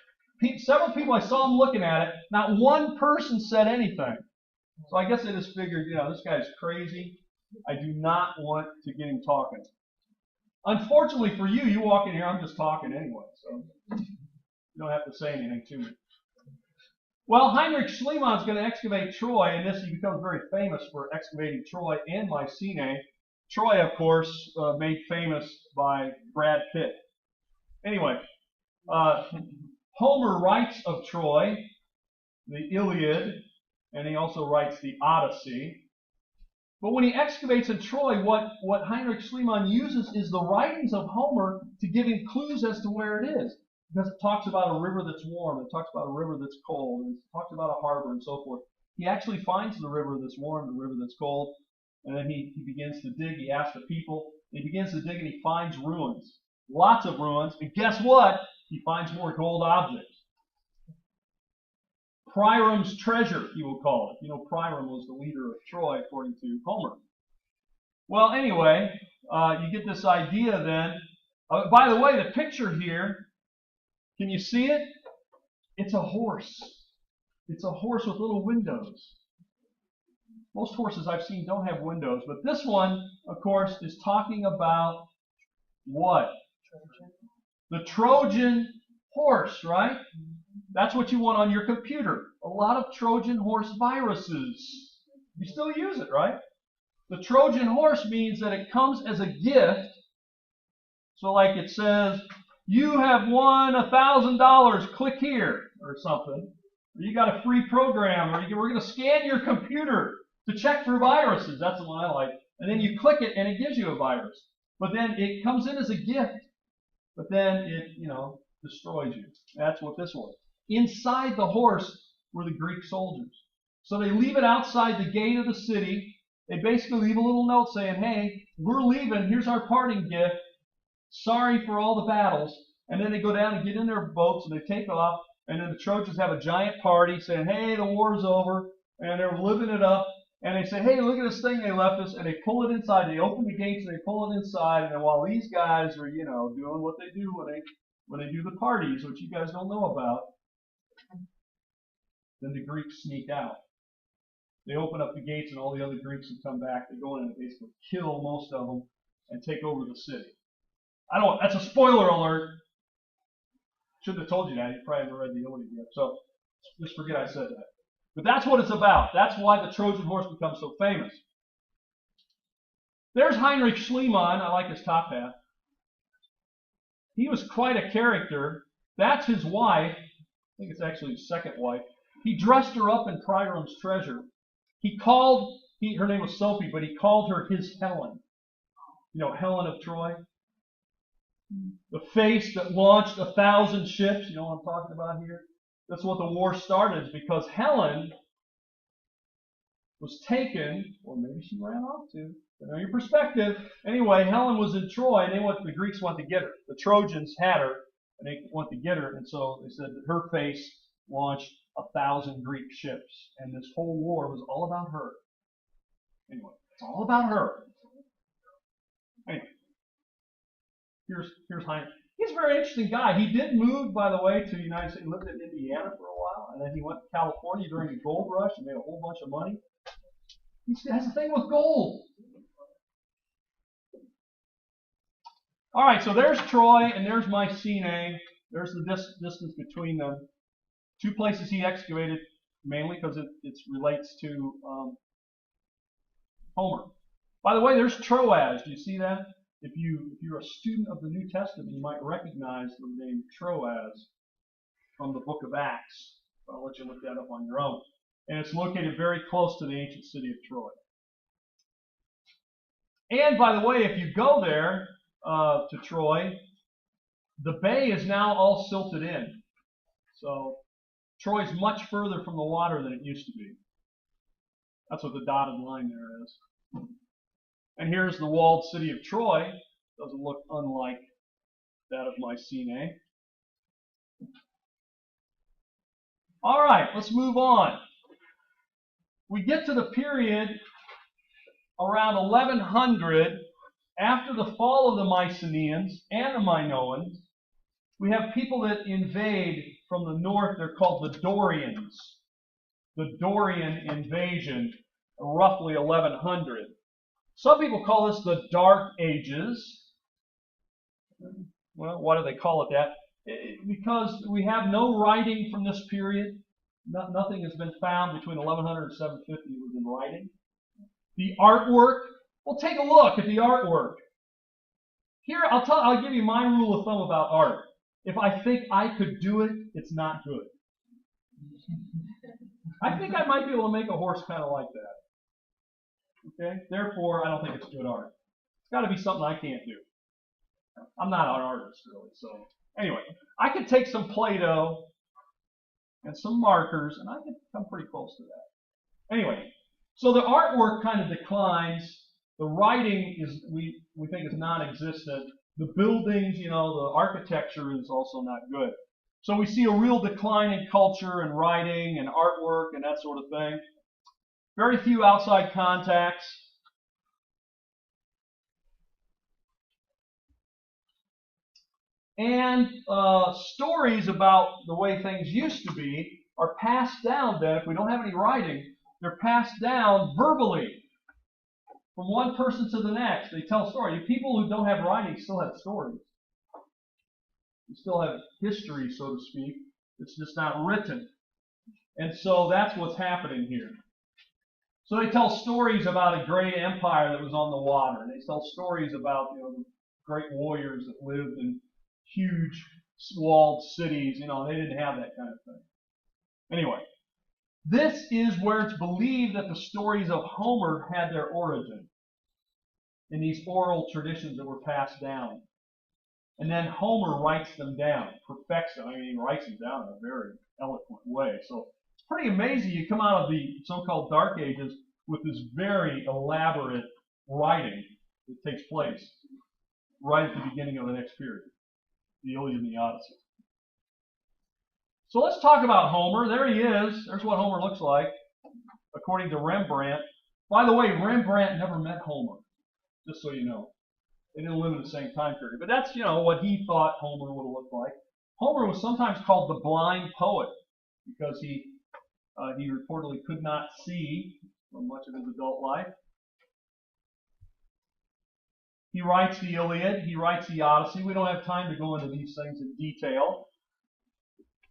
Several people, I saw them looking at it. Not one person said anything. So I guess they just figured, this guy's crazy. I do not want to get him talking. Unfortunately for you, you walk in here, I'm just talking anyway. So you don't have to say anything to me. Well, Heinrich Schliemann is going to excavate Troy, and he becomes very famous for excavating Troy and Mycenae. Troy, of course, made famous by Brad Pitt. Anyway, Homer writes of Troy, the Iliad, and he also writes the Odyssey. But when he excavates in Troy, what Heinrich Schliemann uses is the writings of Homer to give him clues as to where it is. Because it talks about a river that's warm, it talks about a river that's cold, and it talks about a harbor and so forth. He actually finds the river that's warm, the river that's cold, and then he begins to dig. He asks the people. He begins to dig and he finds ruins. Lots of ruins. And guess what? He finds more gold objects. Priam's treasure, he will call it. Priam was the leader of Troy, according to Homer. Well, anyway, you get this idea then. By the way, the picture here, can you see it? It's a horse. It's a horse with little windows. Most horses I've seen don't have windows, but this one, of course, is talking about what? The Trojan horse, right? That's what you want on your computer. A lot of Trojan horse viruses. You still use it, right? The Trojan horse means that it comes as a gift. So like it says, "You have won $1,000, click here," or something. Or you got a free program, or we're going to scan your computer to check for viruses. That's the one I like. And then you click it and it gives you a virus. But then it comes in as a gift. But then it, destroys you. That's what this was. Inside the horse were the Greek soldiers. So they leave it outside the gate of the city. They basically leave a little note saying, hey, we're leaving. Here's our parting gift. Sorry for all the battles. And then they go down and get in their boats and they take off. And then the Trojans have a giant party saying, hey, the war's over. And they're living it up. And they say, hey, look at this thing they left us. And they pull it inside. They open the gates and they pull it inside. And then while these guys are, doing what they do when they do the parties, which you guys don't know about, then the Greeks sneak out. They open up the gates and all the other Greeks who come back, they go in and basically kill most of them and take over the city. That's a spoiler alert. Shouldn't have told you that. You probably haven't read the Iliad yet. So just forget I said that. But that's what it's about. That's why the Trojan horse becomes so famous. There's Heinrich Schliemann. I like his top hat. He was quite a character. That's his wife. I think it's actually his second wife. He dressed her up in Priam's treasure. Her name was Sophie, but he called her his Helen. Helen of Troy. The face that launched 1,000 ships. You know what I'm talking about here? That's what the war started, because Helen was taken, or maybe she ran off too. Depending on your perspective. Anyway, Helen was in Troy, and the Greeks went to get her. The Trojans had her, and they went to get her, and so they said that her face launched 1,000 Greek ships, and this whole war was all about her. Anyway, it's all about her. Anyway, here's Heinrich. He's a very interesting guy. He did move, by the way, to the United States. He lived in Indiana for a while, and then he went to California during the gold rush and made a whole bunch of money. He has a thing with gold. All right, so there's Troy and there's Mycenaean. There's the distance between them. Two places he excavated, mainly because it relates to Homer. By the way, there's Troas. Do you see that? If you're a student of the New Testament, you might recognize the name Troas from the book of Acts. I'll let you look that up on your own. And it's located very close to the ancient city of Troy. And by the way, if you go there to Troy, the bay is now all silted in. So Troy's much further from the water than it used to be. That's what the dotted line there is. And here's the walled city of Troy. Doesn't look unlike that of Mycenae. All right, let's move on. We get to the period around 1100, after the fall of the Mycenaeans and the Minoans. We have people that invade from the north. They're called the Dorians. The Dorian invasion, roughly 1100. Some people call this the Dark Ages. Well, why do they call it that? Because we have no writing from this period. Nothing has been found between 1100 and 750 within writing. The artwork, well, take a look at the artwork. Here, I'll give you my rule of thumb about art. If I think I could do it, it's not good. I think I might be able to make a horse kind of like that. Okay? Therefore, I don't think it's good art. It's got to be something I can't do. I'm not an artist, really. So, anyway, I could take some Play-Doh and some markers, and I could come pretty close to that. Anyway, so the artwork kind of declines. The writing we think is non-existent. The buildings, the architecture is also not good. So we see a real decline in culture and writing and artwork and that sort of thing. Very few outside contacts. And stories about the way things used to be are passed down then. If we don't have any writing, they're passed down verbally from one person to the next. They tell stories. People who don't have writing still have stories. You still have history, so to speak. It's just not written. And so that's what's happening here. So they tell stories about a great empire that was on the water. And they tell stories about the great warriors that lived in huge walled cities. They didn't have that kind of thing. Anyway, this is where it's believed that the stories of Homer had their origin, in these oral traditions that were passed down. And then Homer writes them down, perfects them. I mean, he writes them down in a very eloquent way. So it's pretty amazing. You come out of the so-called Dark Ages with this very elaborate writing that takes place right at the beginning of the next period, the Iliad and the Odyssey. So let's talk about Homer. There he is. There's what Homer looks like, according to Rembrandt. By the way, Rembrandt never met Homer, just so you know. They didn't live in the same time period. But that's, what he thought Homer would have looked like. Homer was sometimes called the blind poet because he reportedly could not see for much of his adult life. He writes the Iliad. He writes the Odyssey. We don't have time to go into these things in detail.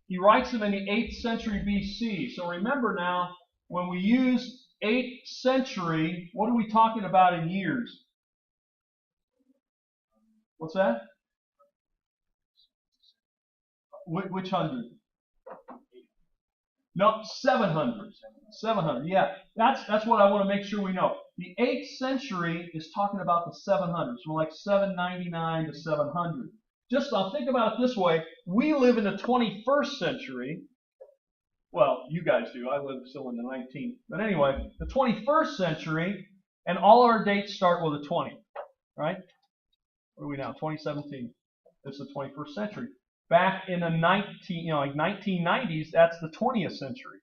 He writes them in the 8th century BC. So remember now, when we use 8th century, what are we talking about in years? What's that? Which hundred? No, 700. 700. Yeah, that's what I want to make sure we know. The 8th century is talking about the 700s, from like 799 to 700. Just think about it this way. We live in the 21st century. Well, you guys do. I live still in the 19th. But anyway, the 21st century, and all our dates start with a 20, right? What are we now? 2017. It's the 21st century. Back in the 1990s, that's the 20th century.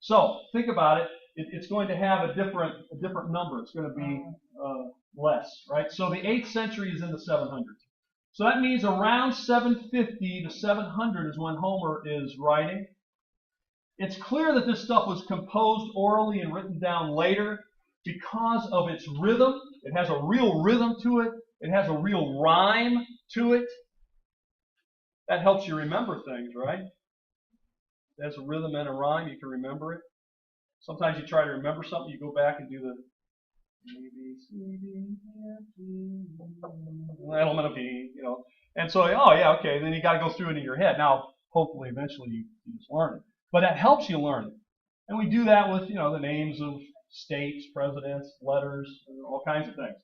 So think about it. It's going to have a different number. It's going to be less, right? So the 8th century is in the 700s. So that means around 750 to 700 is when Homer is writing. It's clear that this stuff was composed orally and written down later because of its rhythm. It has a real rhythm to it. It has a real rhyme to it. That helps you remember things, right? It has a rhythm and a rhyme. You can remember it. Sometimes you try to remember something, you go back and do the element of B, And so, oh yeah, okay. Then you got to go through it in your head. Now, hopefully, eventually, you just learn it. But that helps you learn it. And we do that with, the names of states, presidents, letters, all kinds of things.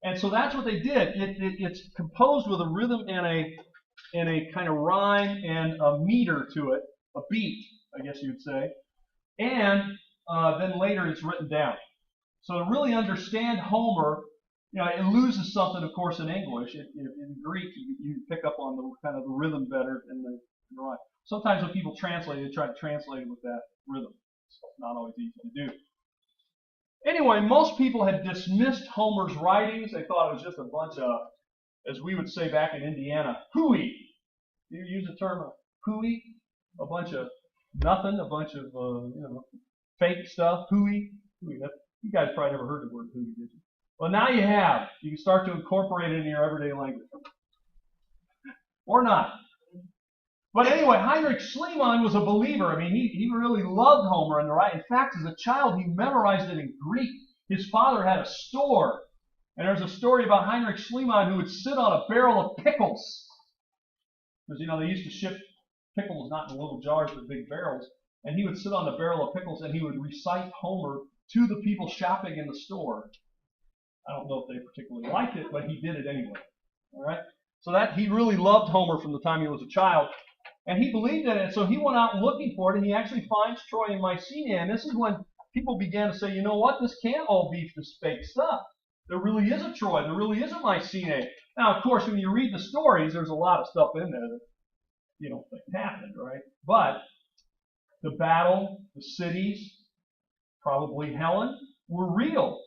And so that's what they did. It's composed with a rhythm and a kind of rhyme and a meter to it, a beat, I guess you would say. And then later it's written down. So to really understand Homer, it loses something, of course, in English. In Greek, you pick up on the kind of the rhythm better than the rhyme. Sometimes when people translate, they try to translate it with that rhythm. It's not always easy to do. Anyway, most people had dismissed Homer's writings. They thought it was just a bunch of, as we would say back in Indiana, hooey. Do you use the term hooey? A bunch of nothing, a bunch of, fake stuff, hooey. You guys probably never heard the word hooey, did you? Well, now you have. You can start to incorporate it in your everyday language. Or not. But anyway, Heinrich Schliemann was a believer. I mean, he really loved Homer and the writing. In fact, as a child, he memorized it in Greek. His father had a store. And there's a story about Heinrich Schliemann who would sit on a barrel of pickles. Because, they used to ship pickles not in little jars but big barrels. And he would sit on the barrel of pickles and he would recite Homer to the people shopping in the store. I don't know if they particularly liked it, but he did it anyway. All right? So that he really loved Homer from the time he was a child. And he believed in it, so he went out looking for it, and he actually finds Troy and Mycenaean. And this is when people began to say, you know what, this can't all be this fake stuff. There really is a Troy, there really is a Mycenaean. Now, of course, when you read the stories, there's a lot of stuff in there that you don't think happened, right? But the battle, the cities, probably Helen, were real.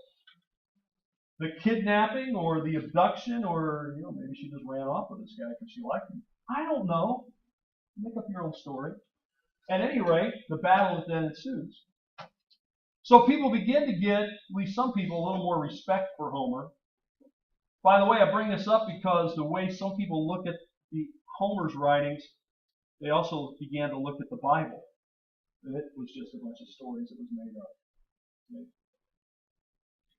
The kidnapping or the abduction or, maybe she just ran off with this guy because she liked him. I don't know. Make up your own story. At any rate, the battle then ensues. So people begin to get, at least some people, a little more respect for Homer. By the way, I bring this up because the way some people look at Homer's writings, they also began to look at the Bible. It was just a bunch of stories that was made up. Okay?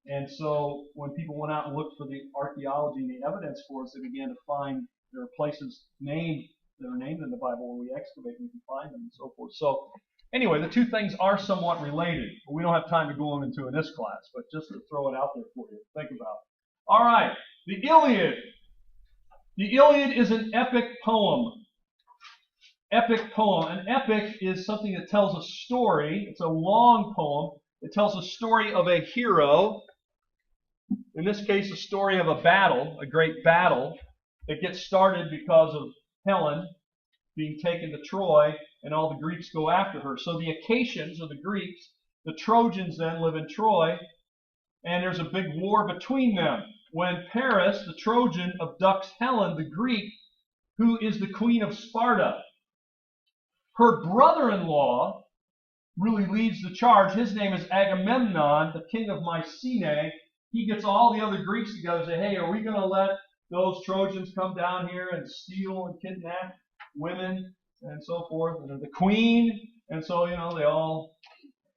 And so when people went out and looked for the archaeology and the evidence for us, they began to find there are places that are named in the Bible. When we excavate, we can find them and so forth. So anyway, the two things are somewhat related. But we don't have time to go into in this class, but just to throw it out there for you to think about. All right, the Iliad. The Iliad is an epic poem. Epic poem. An epic is something that tells a story. It's a long poem. It tells a story of a hero. In this case, a story of a battle, a great battle that gets started because of Helen being taken to Troy, and all the Greeks go after her. So the Achaeans are the Greeks. The Trojans then live in Troy, and there's a big war between them. When Paris, the Trojan, abducts Helen, the Greek, who is the queen of Sparta. Her brother-in-law really leads the charge. His name is Agamemnon, the king of Mycenaean. He gets all the other Greeks together and say, hey, are we going to let those Trojans come down here and steal and kidnap women and so forth? And the queen. And so, they all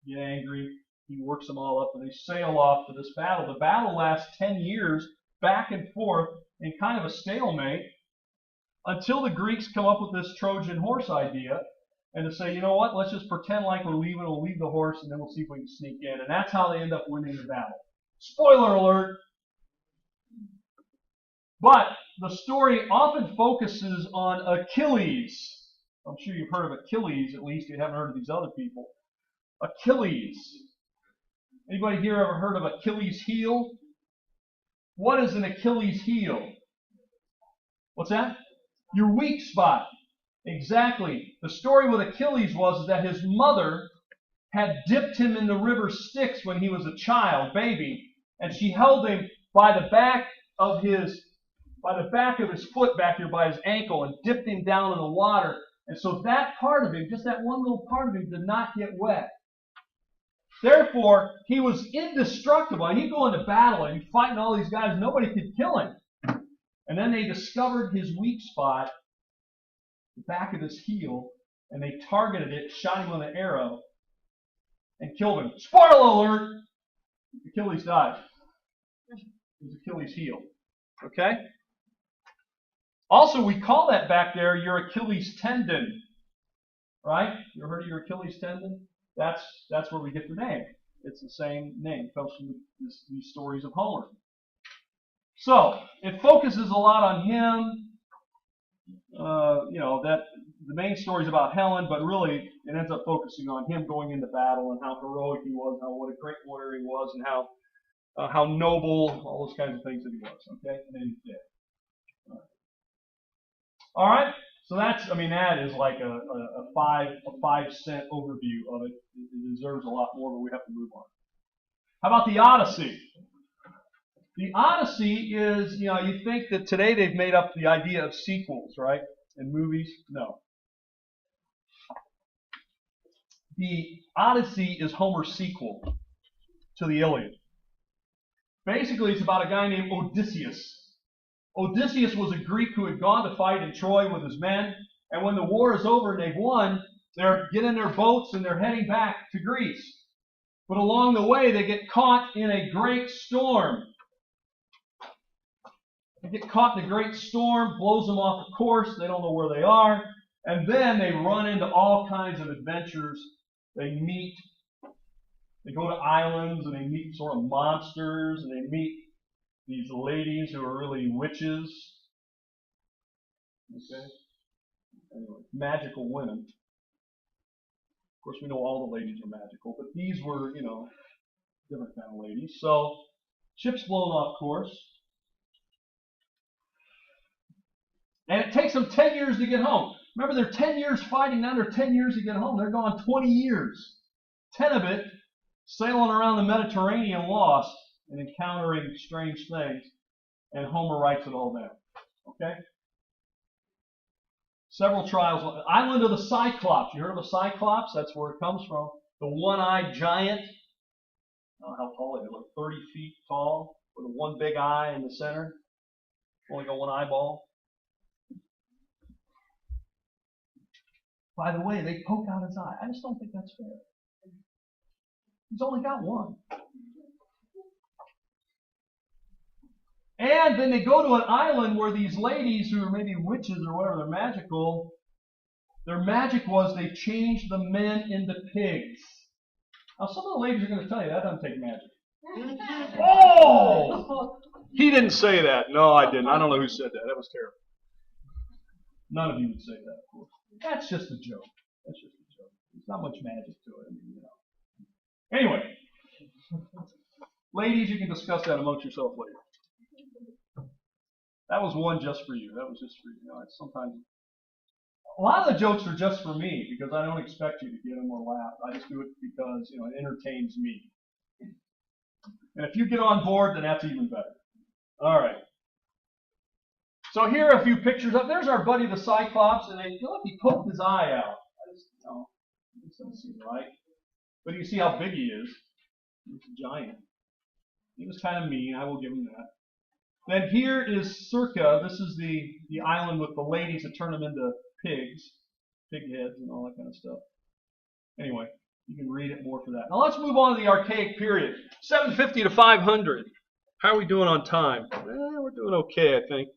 get angry. He works them all up and they sail off to this battle. The battle lasts 10 years, back and forth, in kind of a stalemate, until the Greeks come up with this Trojan horse idea. And to say, you know what, let's just pretend like we're leaving, we'll leave the horse, and then we'll see if we can sneak in. And that's how they end up winning the battle. Spoiler alert! But the story often focuses on Achilles. I'm sure you've heard of Achilles, at least you haven't heard of these other people. Achilles. Anybody here ever heard of Achilles' heel? What is an Achilles' heel? What's that? Your weak spot. Exactly. The story with Achilles was that his mother had dipped him in the river Styx when he was a child, baby, and she held him by the back of his foot back here by his ankle and dipped him down in the water. And so that part of him, just that one little part of him, did not get wet. Therefore, he was indestructible. And he'd go into battle and he'd fighting all these guys. Nobody could kill him. And then they discovered his weak spot, the back of his heel, and they targeted it, shot him with an arrow, and killed him. Spoiler alert! Achilles died. It was Achilles' heel. Okay? Also, we call that back there your Achilles tendon. Right? You ever heard of your Achilles tendon? That's where we get the name. It's the same name. It comes from these stories of Homer. So, it focuses a lot on him. That the main story is about Helen, but really it ends up focusing on him going into battle and how heroic he was, what a great warrior he was, and how noble, all those kinds of things that he was. Okay, and then he's dead. All right. So that is like a 5-cent overview of it. It deserves a lot more, but we have to move on. How about the Odyssey? The Odyssey is, you think that today they've made up the idea of sequels, right? In movies? No. The Odyssey is Homer's sequel to the Iliad. Basically, it's about a guy named Odysseus. Odysseus was a Greek who had gone to fight in Troy with his men, and when the war is over and they've won, they're getting their boats and they're heading back to Greece. But along the way, they get caught in a great storm. They get caught in a great storm, blows them off the course, they don't know where they are, and then they run into all kinds of adventures. They go to islands and they meet sort of monsters, and they meet these ladies who are really witches. Okay? Anyway, magical women. Of course, we know all the ladies are magical, but these were, different kind of ladies. So, ship's blown off course. And it takes them 10 years to get home. Remember, they're 10 years fighting, now they're 10 years to get home. They're gone 20 years. 10 of it sailing around the Mediterranean lost and encountering strange things. And Homer writes it all down. Okay? Several trials. Island of the Cyclops. You heard of a Cyclops? That's where it comes from. The one-eyed giant. I don't know how tall it is. Like 30 feet tall with one big eye in the center. Only got one eyeball. By the way, they poke out his eye. I just don't think that's fair. He's only got one. And then they go to an island where these ladies, who are maybe witches or whatever, they're magical. Their magic was they changed the men into pigs. Now, some of the ladies are going to tell you that doesn't take magic. Oh! He didn't say that. No, I didn't. I don't know who said that. That was terrible. None of you would say that, of course. That's just a joke. That's just a joke. There's not much magic to it. I mean, you know. Anyway, ladies, you can discuss that amongst yourself later. That was one just for you. That was just for you. You know, it's sometimes a lot of the jokes are just for me because I don't expect you to get them or laugh. I just do it because, you know, it entertains me. And if you get on board, then that's even better. All right. So here are a few pictures up. There's our buddy the Cyclops, and look, he poked his eye out. I just, you know, this doesn't seem right. But you see how big he is. He's a giant. He was kind of mean. I will give him that. Then here is Circa. This is the island with the ladies that turn them into pigs, pig heads, and all that kind of stuff. Anyway, you can read it more for that. Now let's move on to the Archaic period, 750 to 500. How are we doing on time? We're doing okay, I think.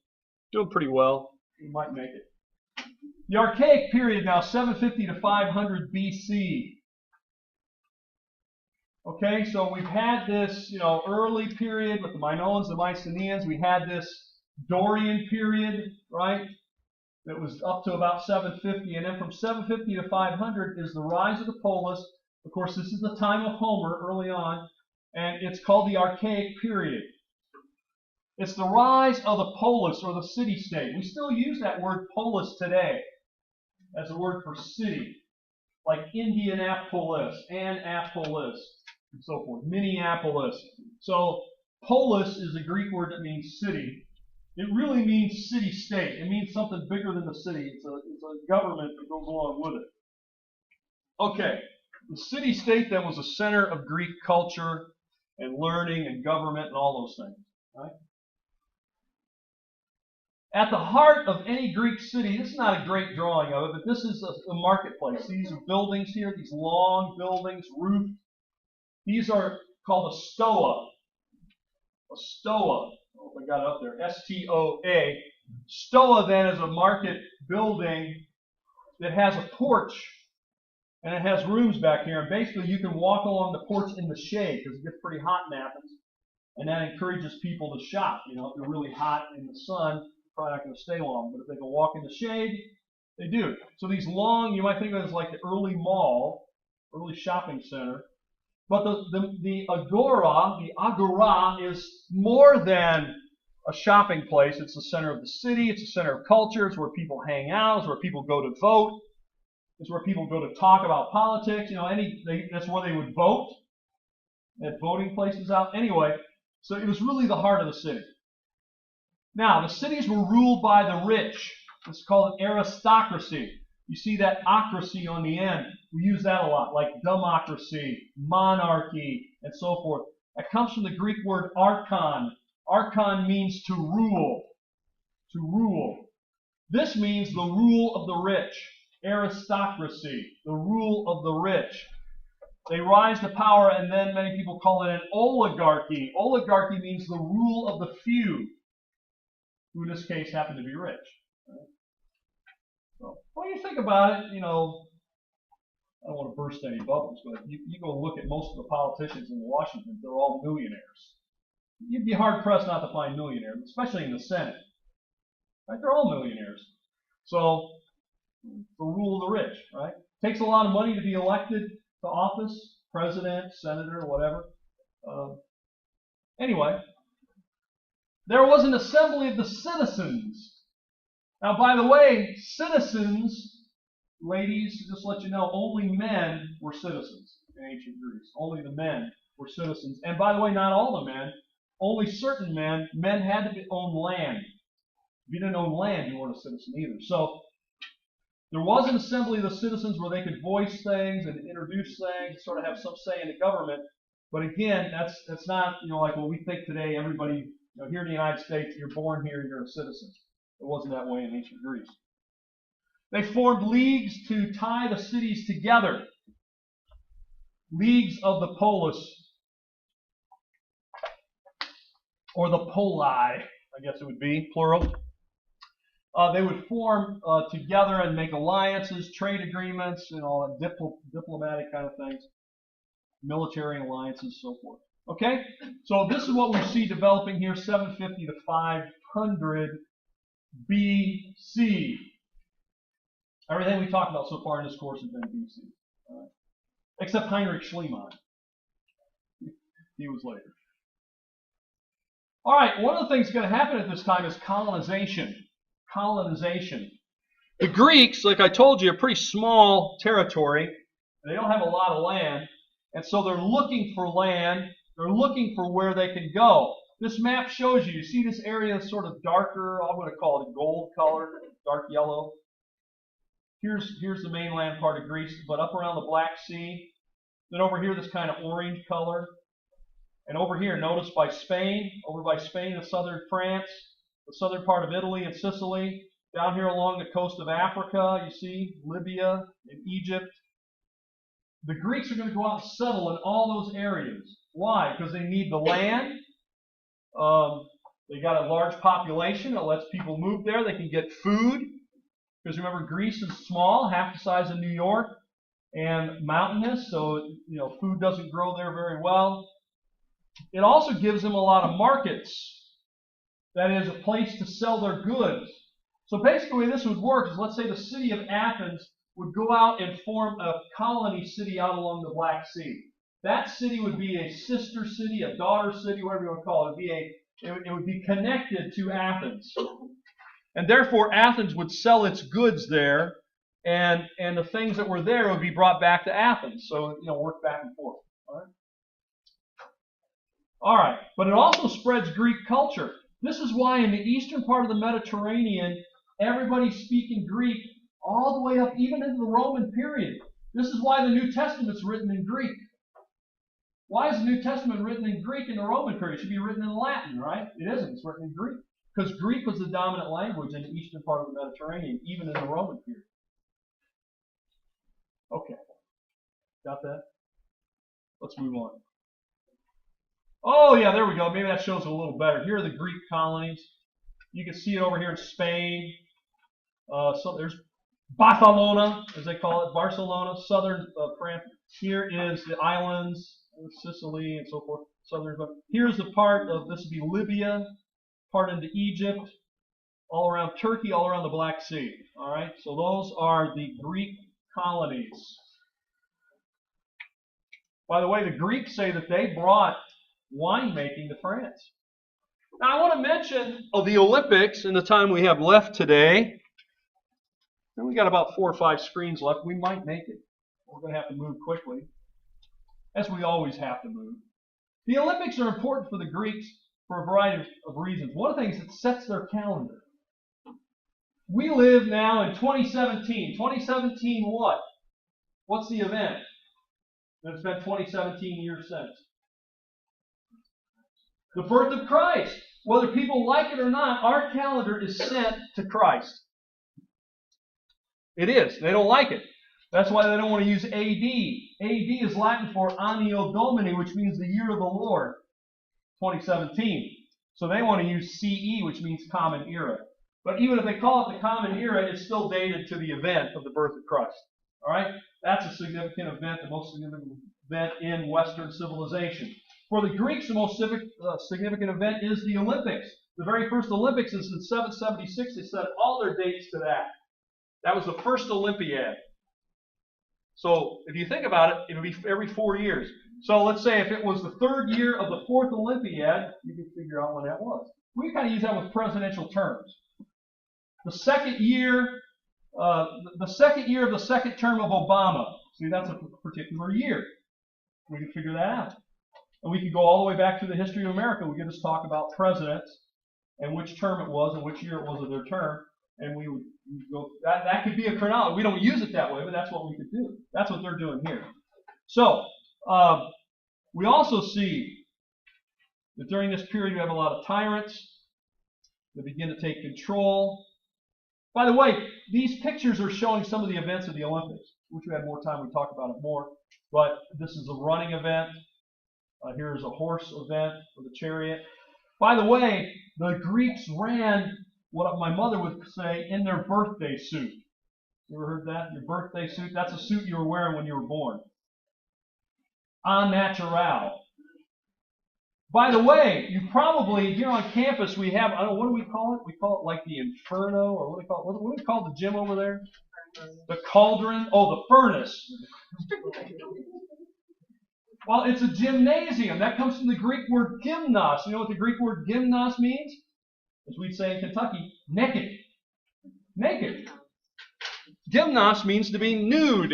Doing pretty well. We might make it. The Archaic period now, 750 to 500 BC. Okay, so we've had this, you know, early period with the Minoans, the Mycenaeans. We had this Dorian period, right? That was up to about 750, and then from 750 to 500 is the rise of the polis. Of course, this is the time of Homer early on, and it's called the Archaic period. It's the rise of the polis, or the city-state. We still use that word polis today as a word for city, like Indianapolis, Annapolis, and so forth, Minneapolis. So polis is a Greek word that means city. It really means city-state. It means something bigger than the city. It's a government that goes along with it. Okay, the city-state that was a center of Greek culture and learning and government and all those things, right? At the heart of any Greek city, this is not a great drawing of it, but this is a marketplace. These are buildings here, these long buildings, roofed. These are called a stoa. A stoa. Oh, I got it up there. S-T-O-A. Stoa then is a market building that has a porch, and it has rooms back here. And basically, you can walk along the porch in the shade because it gets pretty hot in Athens, and that encourages people to shop. You know, if they're really hot in the sun, probably not going to stay long, but if they can walk in the shade, they do. So these long, you might think of it as like the early mall, early shopping center. But the agora is more than a shopping place. It's the center of the city. It's the center of culture. It's where people hang out. It's where people go to vote. It's where people go to talk about politics. You know, that's where they would vote. They had voting places out. Anyway, so it was really the heart of the city. Now, the cities were ruled by the rich. It's called an aristocracy. You see that ocracy on the end. We use that a lot, like democracy, monarchy, and so forth. That comes from the Greek word archon. Archon means to rule. To rule. This means the rule of the rich. Aristocracy, the rule of the rich. They rise to power, and then many people call it an oligarchy. Oligarchy means the rule of the few, who in this case happen to be rich. Right? So, when you think about it, you know, I don't want to burst any bubbles, but you go look at most of the politicians in Washington, they're all millionaires. You'd be hard-pressed not to find millionaires, especially in the Senate. Right? They're all millionaires. So, the rule of the rich, right? Takes a lot of money to be elected to office, president, senator, whatever. Anyway, there was an assembly of the citizens. Now, by the way, citizens, ladies, just to let you know, only men were citizens in ancient Greece. Only the men were citizens. And by the way, not all the men. Only certain men. Men had to own land. If you didn't own land, you weren't a citizen either. So, there was an assembly of the citizens where they could voice things and introduce things, sort of have some say in the government. But again, that's not, you know, like what we think today. Everybody, you know, here in the United States, you're born here, you're a citizen. It wasn't that way in ancient Greece. They formed leagues to tie the cities together. Leagues of the polis, or the poli, I guess it would be, plural. They would form together and make alliances, trade agreements, you know, diplomatic kind of things, military alliances, so forth. Okay? So this is what we see developing here, 750 to 500 BC. Everything we talked about so far in this course has been BC. Except Heinrich Schliemann. He was later. All right, one of the things that's going to happen at this time is colonization. Colonization. The Greeks, like I told you, are a pretty small territory. They don't have a lot of land. And so they're looking for land. They're looking for where they can go. This map shows you see this area is sort of darker, I'm going to call it a gold color, dark yellow. Here's the mainland part of Greece, but up around the Black Sea. Then over here, this kind of orange color. And over here, notice by Spain, over by Spain, the southern France, the southern part of Italy and Sicily. Down here along the coast of Africa, you see Libya and Egypt. The Greeks are going to go out and settle in all those areas. Why? Because they need the land. They got a large population that lets people move there. They can get food. Because remember, Greece is small, half the size of New York, and mountainous, so food doesn't grow there very well. It also gives them a lot of markets. That is, a place to sell their goods. So basically, the way this would work is, let's say the city of Athens would go out and form a colony city out along the Black Sea. That city would be a sister city, a daughter city, whatever you want to call it. It would be connected to Athens. And therefore, Athens would sell its goods there, and the things that were there would be brought back to Athens. So, work back and forth. All right. But it also spreads Greek culture. This is why in the eastern part of the Mediterranean, everybody's speaking Greek all the way up even into the Roman period. This is why the New Testament's written in Greek. Why is the New Testament written in Greek in the Roman period? It should be written in Latin, right? It isn't. It's written in Greek. Because Greek was the dominant language in the eastern part of the Mediterranean, even in the Roman period. Okay. Got that? Let's move on. Oh, yeah, there we go. Maybe that shows it a little better. Here are the Greek colonies. You can see it over here in Spain. So there's Barcelona, as they call it, Barcelona, southern France. Here is the islands, Sicily, and so forth. Southern. Here's the part of, this would be Libya, part into Egypt, all around Turkey, all around the Black Sea. All right, so those are the Greek colonies. By the way, the Greeks say that they brought winemaking to France. Now, I want to mention the Olympics in the time we have left today. And we got about 4 or 5 screens left. We might make it. We're going to have to move quickly, as we always have to move. The Olympics are important for the Greeks for a variety of reasons. One of the things, it sets their calendar. We live now in 2017. 2017 what? What's the event? It's been 2017 years since. The birth of Christ. Whether people like it or not, our calendar is set to Christ. It is. They don't like it. That's why they don't want to use AD. AD is Latin for Anno Domini, which means the year of the Lord, 2017. So they want to use CE, which means Common Era. But even if they call it the Common Era, it's still dated to the event of the birth of Christ. All right? That's a significant event, the most significant event in Western civilization. For the Greeks, the most significant event is the Olympics. The very first Olympics is in 776. They set all their dates to that. That was the first Olympiad. So if you think about it, it would be every 4 years. So let's say if it was the 3rd year of the 4th Olympiad, you can figure out when that was. We kind of use that with presidential terms. The second year of the second term of Obama. See, that's a particular year. We can figure that out. And we can go all the way back to the history of America. We can just talk about presidents and which term it was and which year it was of their term. And we would go, that could be a chronology. We don't use it that way, but that's what we could do. That's what they're doing here. So, we also see that during this period we have a lot of tyrants that begin to take control. By the way, these pictures are showing some of the events of the Olympics. Wish we had more time, we'd talk about it more. But this is a running event. Here's a horse event with a chariot. By the way, the Greeks ran what my mother would say in their birthday suit. You ever heard that? Your birthday suit? That's a suit you were wearing when you were born. En natural. By the way, you probably, here on campus, we have, I don't know, what do we call it? We call it like the Inferno, or what do we call it? What do we call the gym over there? The cauldron, oh, the furnace. Well, it's a gymnasium. That comes from the Greek word gymnos. You know what the Greek word gymnos means? As we'd say in Kentucky, naked. Naked. Gymnos means to be nude,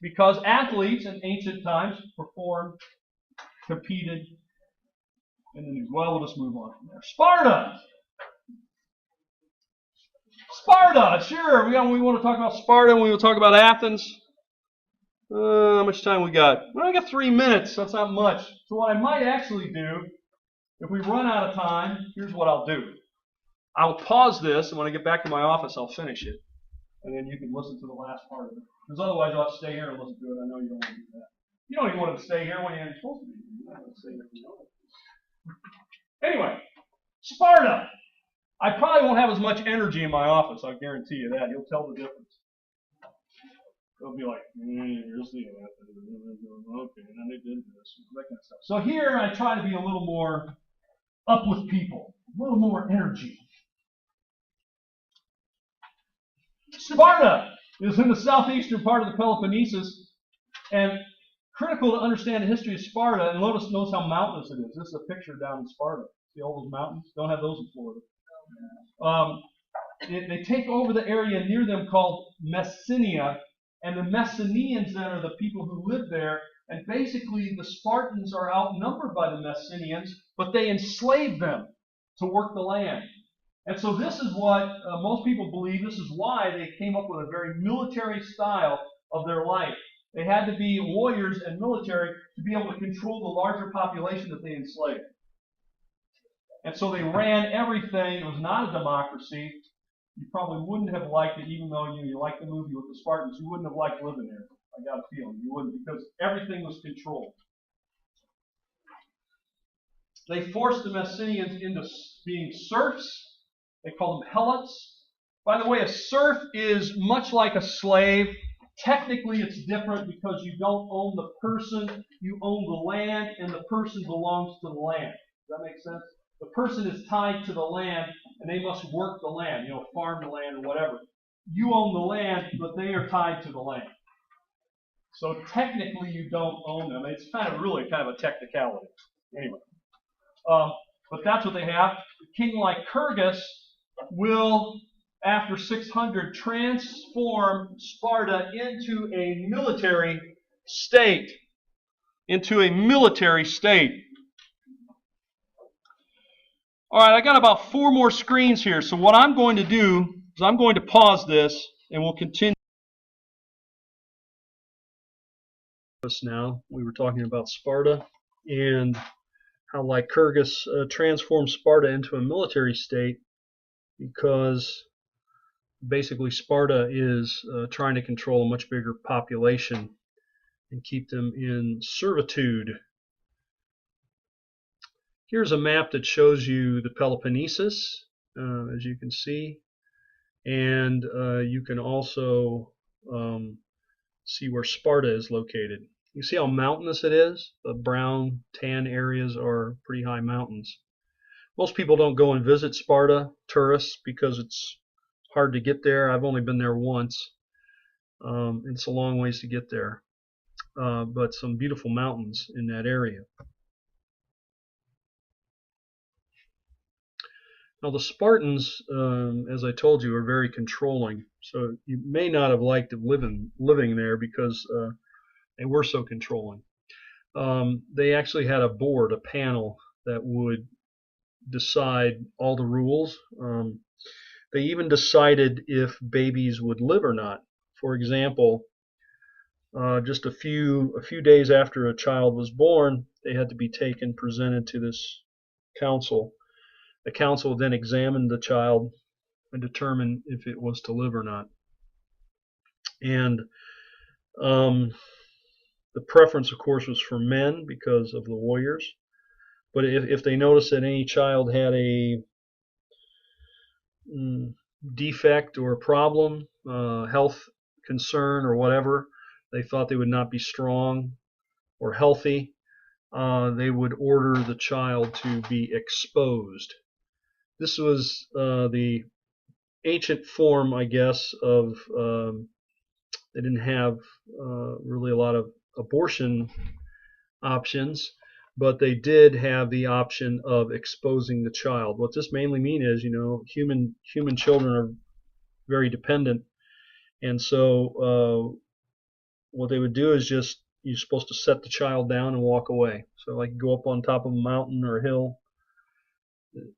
because athletes in ancient times performed, competed in the nude. Well, we'll just move on from there. Sparta. Sparta, sure. We want to talk about Sparta. We will talk about Athens. How much time we got? Well, I got 3 minutes. That's not much. So what I might actually do, if we run out of time, here's what I'll do. I'll pause this, and when I get back to my office, I'll finish it. And then you can listen to the last part of it. Because otherwise, you'll have to stay here and listen to it. I know you don't want to do that. You don't even want to stay here when you're supposed to be. You're not going to stay here if you know it. Anyway, Sparta. I probably won't have as much energy in my office. I'll guarantee you that. You'll tell the difference. It'll be like, here's the okay, and then they did this, that kind of stuff. So here I try to be a little more up with people, a little more energy. Sparta is in the southeastern part of the Peloponnesus, and critical to understand the history of Sparta, and notice how mountainous it is. This is a picture down in Sparta. See all those mountains? Don't have those in Florida. They take over the area near them called Messenia, and the Mycenaeans then are the people who live there, and basically the Spartans are outnumbered by the Mycenaeans, but they enslave them to work the land. And so this is what most people believe, this is why they came up with a very military style of their life. They had to be warriors and military to be able to control the larger population that they enslaved. And so they ran everything. It was not a democracy. You probably wouldn't have liked it, even though you liked the movie with the Spartans. You wouldn't have liked living there. I got a feeling you wouldn't, because everything was controlled. They forced the Mycenaeans into being serfs. They called them helots. By the way, a serf is much like a slave. Technically, it's different because you don't own the person. You own the land, and the person belongs to the land. Does that make sense? The person is tied to the land, and they must work the land, farm the land or whatever. You own the land, but they are tied to the land. So technically, you don't own them. It's really kind of a technicality. Anyway, but that's what they have. A king like Lycurgus will, after 600, transform Sparta into a military state. Into a military state. All right, I got about 4 more screens here. So what I'm going to do is I'm going to pause this, and we'll continue. Now, we were talking about Sparta and how Lycurgus transformed Sparta into a military state, because basically Sparta is trying to control a much bigger population and keep them in servitude. Here's a map that shows you the Peloponnesus, as you can see, and you can also see where Sparta is located. You see how mountainous it is? The brown, tan areas are pretty high mountains. Most people don't go and visit Sparta, tourists, because it's hard to get there. I've only been there once. It's a long ways to get there, but some beautiful mountains in that area. Now the Spartans, as I told you, are very controlling. So you may not have liked living there because they were so controlling. They actually had a board, a panel, that would decide all the rules. They even decided if babies would live or not. For example, just a few days after a child was born, they had to be taken, presented to this council. The council then examined the child and determined if it was to live or not. And the preference, of course, was for men because of the warriors. But if they noticed that any child had a defect or a problem, health concern or whatever, they thought they would not be strong or healthy, they would order the child to be exposed. This was the ancient form, I guess, of they didn't have really a lot of abortion options, but they did have the option of exposing the child. What this mainly means is, human children are very dependent, and so what they would do is just you're supposed to set the child down and walk away. So like go up on top of a mountain or a hill,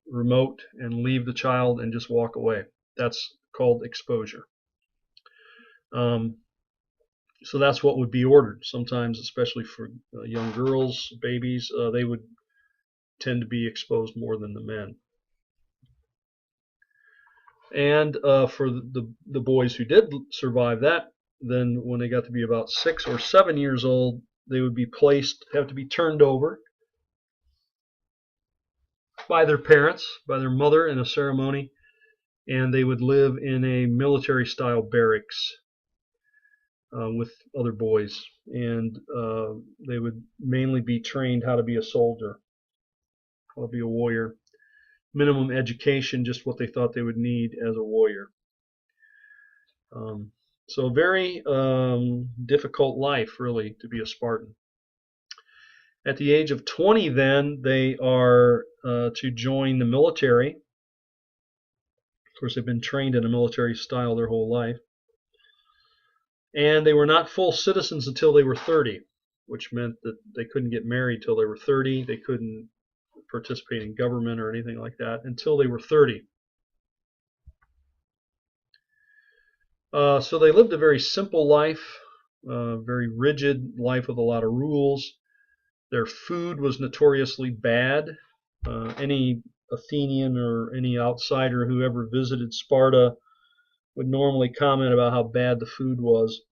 remote, and leave the child and just walk away. That's called exposure. So that's what would be ordered. Sometimes, especially for young girls, babies, they would tend to be exposed more than the men. And for the boys who did survive that, then when they got to be about 6 or 7 years old, they would be have to be turned over by their parents, by their mother in a ceremony, and they would live in a military-style barracks with other boys, and they would mainly be trained how to be a soldier, how to be a warrior. Minimum education, just what they thought they would need as a warrior. So very difficult life, really, to be a Spartan. At the age of 20, then, they are to join the military. Of course, they've been trained in a military style their whole life. And they were not full citizens until they were 30, which meant that they couldn't get married till they were 30. They couldn't participate in government or anything like that until they were 30. So they lived a very simple life, very rigid life with a lot of rules. Their food was notoriously bad. Any Athenian or any outsider who ever visited Sparta would normally comment about how bad the food was,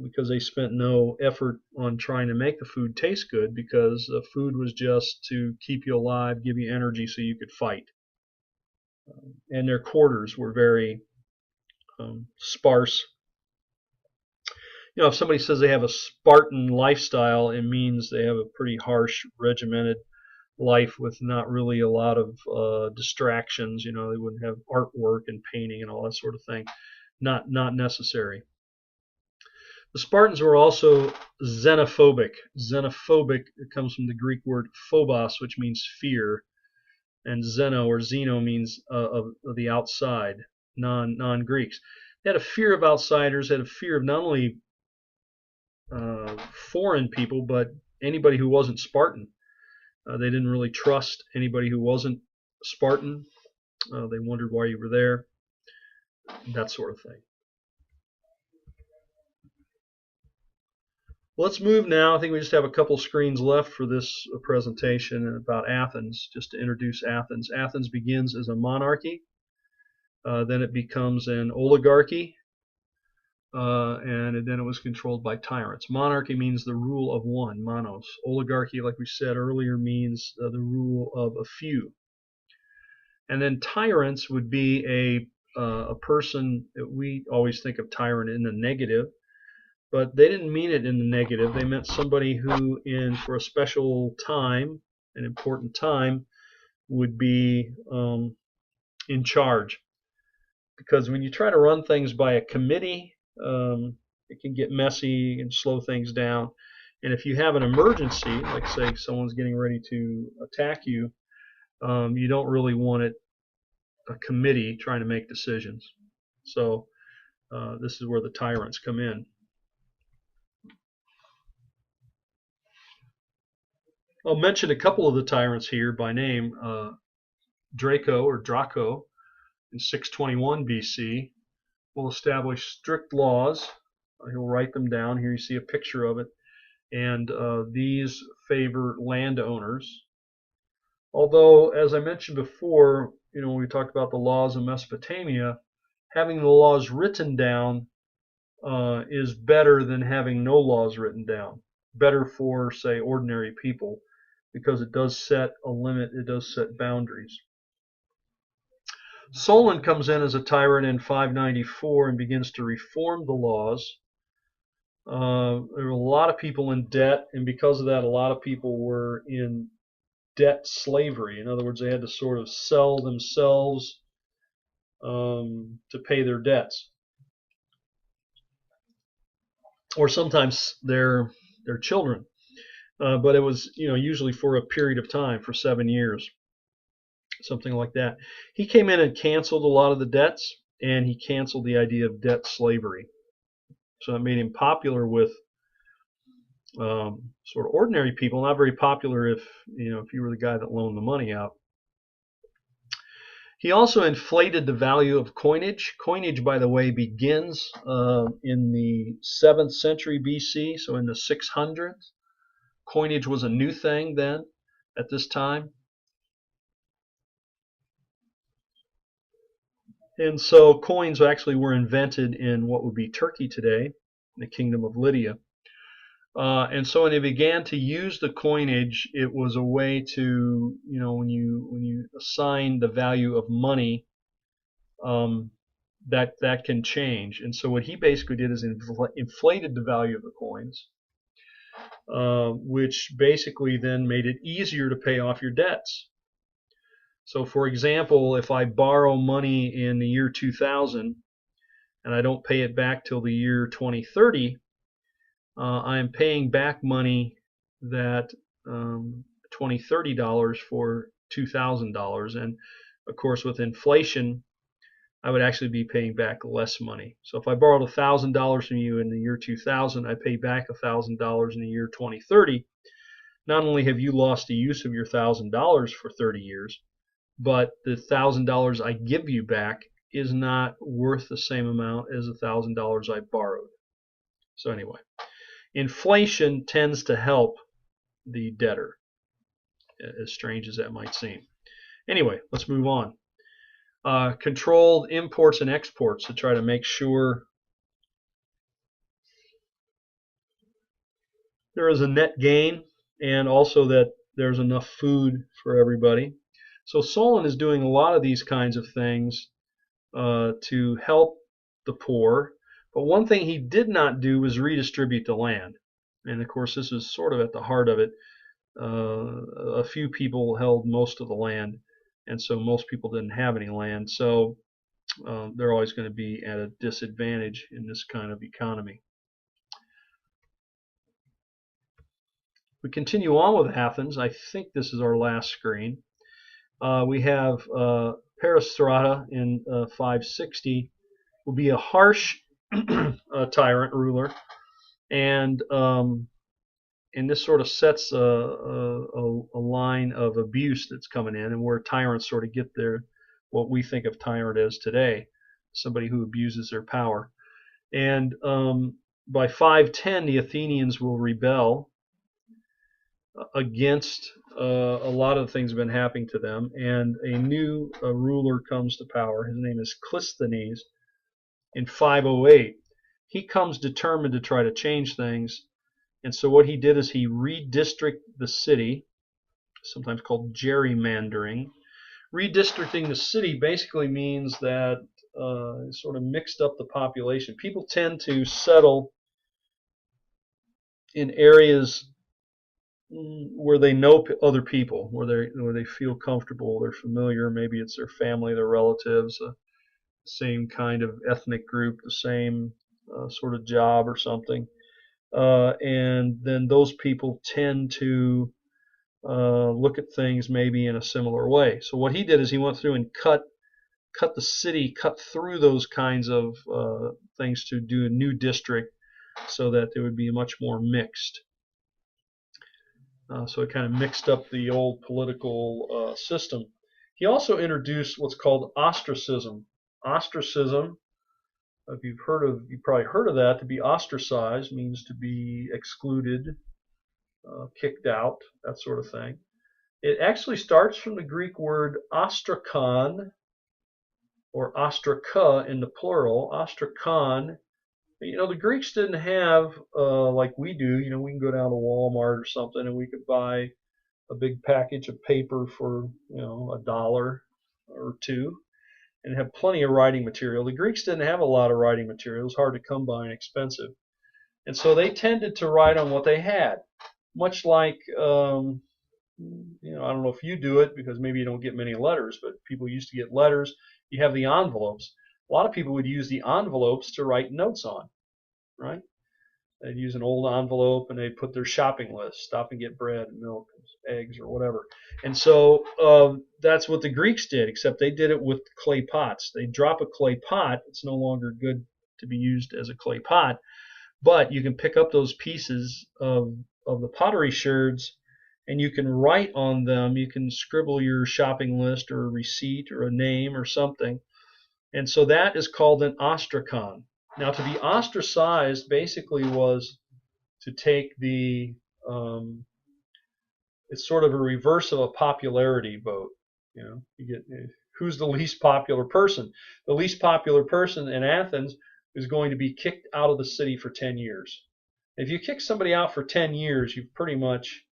because they spent no effort on trying to make the food taste good, because the food was just to keep you alive, give you energy so you could fight. And their quarters were very sparse. If somebody says they have a Spartan lifestyle, it means they have a pretty harsh, regimented life with not really a lot of distractions. They wouldn't have artwork and painting and all that sort of thing. Not necessary. The Spartans were also xenophobic. Xenophobic comes from the Greek word phobos, which means fear, and xeno means of the outside, non-Greeks. They had a fear of outsiders, had a fear of not only foreign people, but anybody who wasn't Spartan. They didn't really trust anybody who wasn't Spartan. They wondered why you were there, that sort of thing. Let's move now. I think we just have a couple screens left for this presentation about Athens, just to introduce Athens. Athens begins as a monarchy, then it becomes an oligarchy, and then it was controlled by tyrants. Monarchy means the rule of one, monos. Oligarchy, like we said earlier, means the rule of a few. And then tyrants would be a person that we always think of tyrant in the negative, but they didn't mean it in the negative. They meant somebody who, for a special time, an important time, would be in charge. Because when you try to run things by a committee, it can get messy and slow things down. And if you have an emergency, like say someone's getting ready to attack you, you don't really want a committee trying to make decisions. So this is where the tyrants come in. I'll mention a couple of the tyrants here by name. Draco in 621 BC will establish strict laws. He'll write them down. Here you see a picture of it. And these favor landowners. Although, as I mentioned before, when we talked about the laws of Mesopotamia, having the laws written down is better than having no laws written down. Better for, say, ordinary people, because it does set a limit, it does set boundaries. Solon comes in as a tyrant in 594 and begins to reform the laws. There were a lot of people in debt, and because of that, a lot of people were in debt slavery. In other words, they had to sort of sell themselves to pay their debts, or sometimes their children. But it was, usually for a period of time, for 7 years, something like that. He came in and canceled a lot of the debts, and he canceled the idea of debt slavery. So it made him popular with sort of ordinary people. Not very popular if you were the guy that loaned the money out. He also inflated the value of coinage. Coinage, by the way, begins in the 7th century BC, so in the 600s. Coinage was a new thing then, at this time. And so coins actually were invented in what would be Turkey today, the kingdom of Lydia. And so when they began to use the coinage, it was a way to, when you assign the value of money, that can change. And so what he basically did is inflated the value of the coins, which basically then made it easier to pay off your debts. So for example, if I borrow money in the year 2000 and I don't pay it back till the year 2030, I am paying back money that $20-30 for $2,000. And of course, with inflation, I would actually be paying back less money. So if I borrowed $1,000 from you in the year 2000, I pay back $1,000 in the year 2030. Not only have you lost the use of your $1,000 for 30 years, but the $1,000 I give you back is not worth the same amount as the $1,000 I borrowed. So anyway, inflation tends to help the debtor, as strange as that might seem. Anyway, let's move on. Controlled imports and exports to try to make sure there is a net gain and also that there's enough food for everybody. So Solon is doing a lot of these kinds of things to help the poor. But one thing he did not do was redistribute the land. And of course, this is sort of at the heart of it. A few people held most of the land, and so most people didn't have any land. So they're always going to be at a disadvantage in this kind of economy. We continue on with Athens. I think this is our last screen. We have Peristhrata in 560, will be a harsh tyrant ruler, and this sort of sets a line of abuse that's coming in, and where tyrants sort of get their, what we think of tyrant as today, somebody who abuses their power. And by 510, the Athenians will rebel against a lot of things have been happening to them, and a new ruler comes to power. His name is Clisthenes in 508. He comes determined to try to change things, and so what he did is he redistricted the city, sometimes called gerrymandering. Redistricting the city basically means that it sort of mixed up the population. People tend to settle in areas where they know other people, where they feel comfortable, they're familiar, maybe it's their family, their relatives, same kind of ethnic group, the same sort of job or something, and then those people tend to look at things maybe in a similar way. So what he did is he went through and cut the city, cut through those kinds of things to do a new district so that it would be much more mixed. So it kind of mixed up the old political system. He also introduced what's called ostracism. Ostracism, if you've probably heard of that. To be ostracized means to be excluded, kicked out, that sort of thing. It actually starts from the Greek word ostrakon, or ostraka in the plural. Ostrakon. The Greeks didn't have, like we do, we can go down to Walmart or something and we could buy a big package of paper for, $1 or $2 and have plenty of writing material. The Greeks didn't have a lot of writing material. It was hard to come by and expensive. And so they tended to write on what they had, much like, I don't know if you do it because maybe you don't get many letters, but people used to get letters you have the envelopes. A lot of people would use the envelopes to write notes on, right? They'd use an old envelope and they'd put their shopping list, stop and get bread, milk, eggs, or whatever. And so that's what the Greeks did, except they did it with clay pots. They drop a clay pot. It's no longer good to be used as a clay pot, but you can pick up those pieces of the pottery sherds and you can write on them. You can scribble your shopping list or a receipt or a name or something. And so that is called an ostracon. Now, to be ostracized basically was to take the, it's sort of a reverse of a popularity vote. You know, you get who's the least popular person. The least popular person in Athens is going to be kicked out of the city for 10 years. If you kick somebody out for 10 years, you've pretty much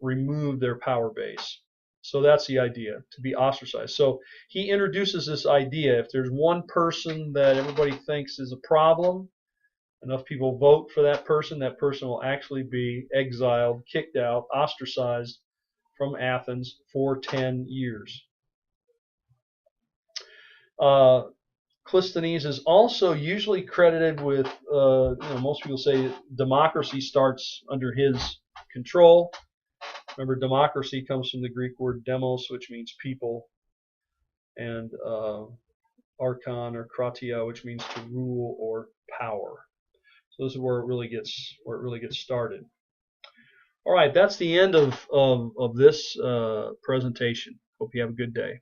removed their power base. So that's the idea, to be ostracized. So he introduces this idea. If there's one person that everybody thinks is a problem, enough people vote for that person will actually be exiled, kicked out, ostracized from Athens for 10 years. Clisthenes is also usually credited with, most people say democracy starts under his control. Remember, democracy comes from the Greek word demos, which means people, and archon or kratia, which means to rule or power. So this is where it really gets started. All right, that's the end of this presentation. Hope you have a good day.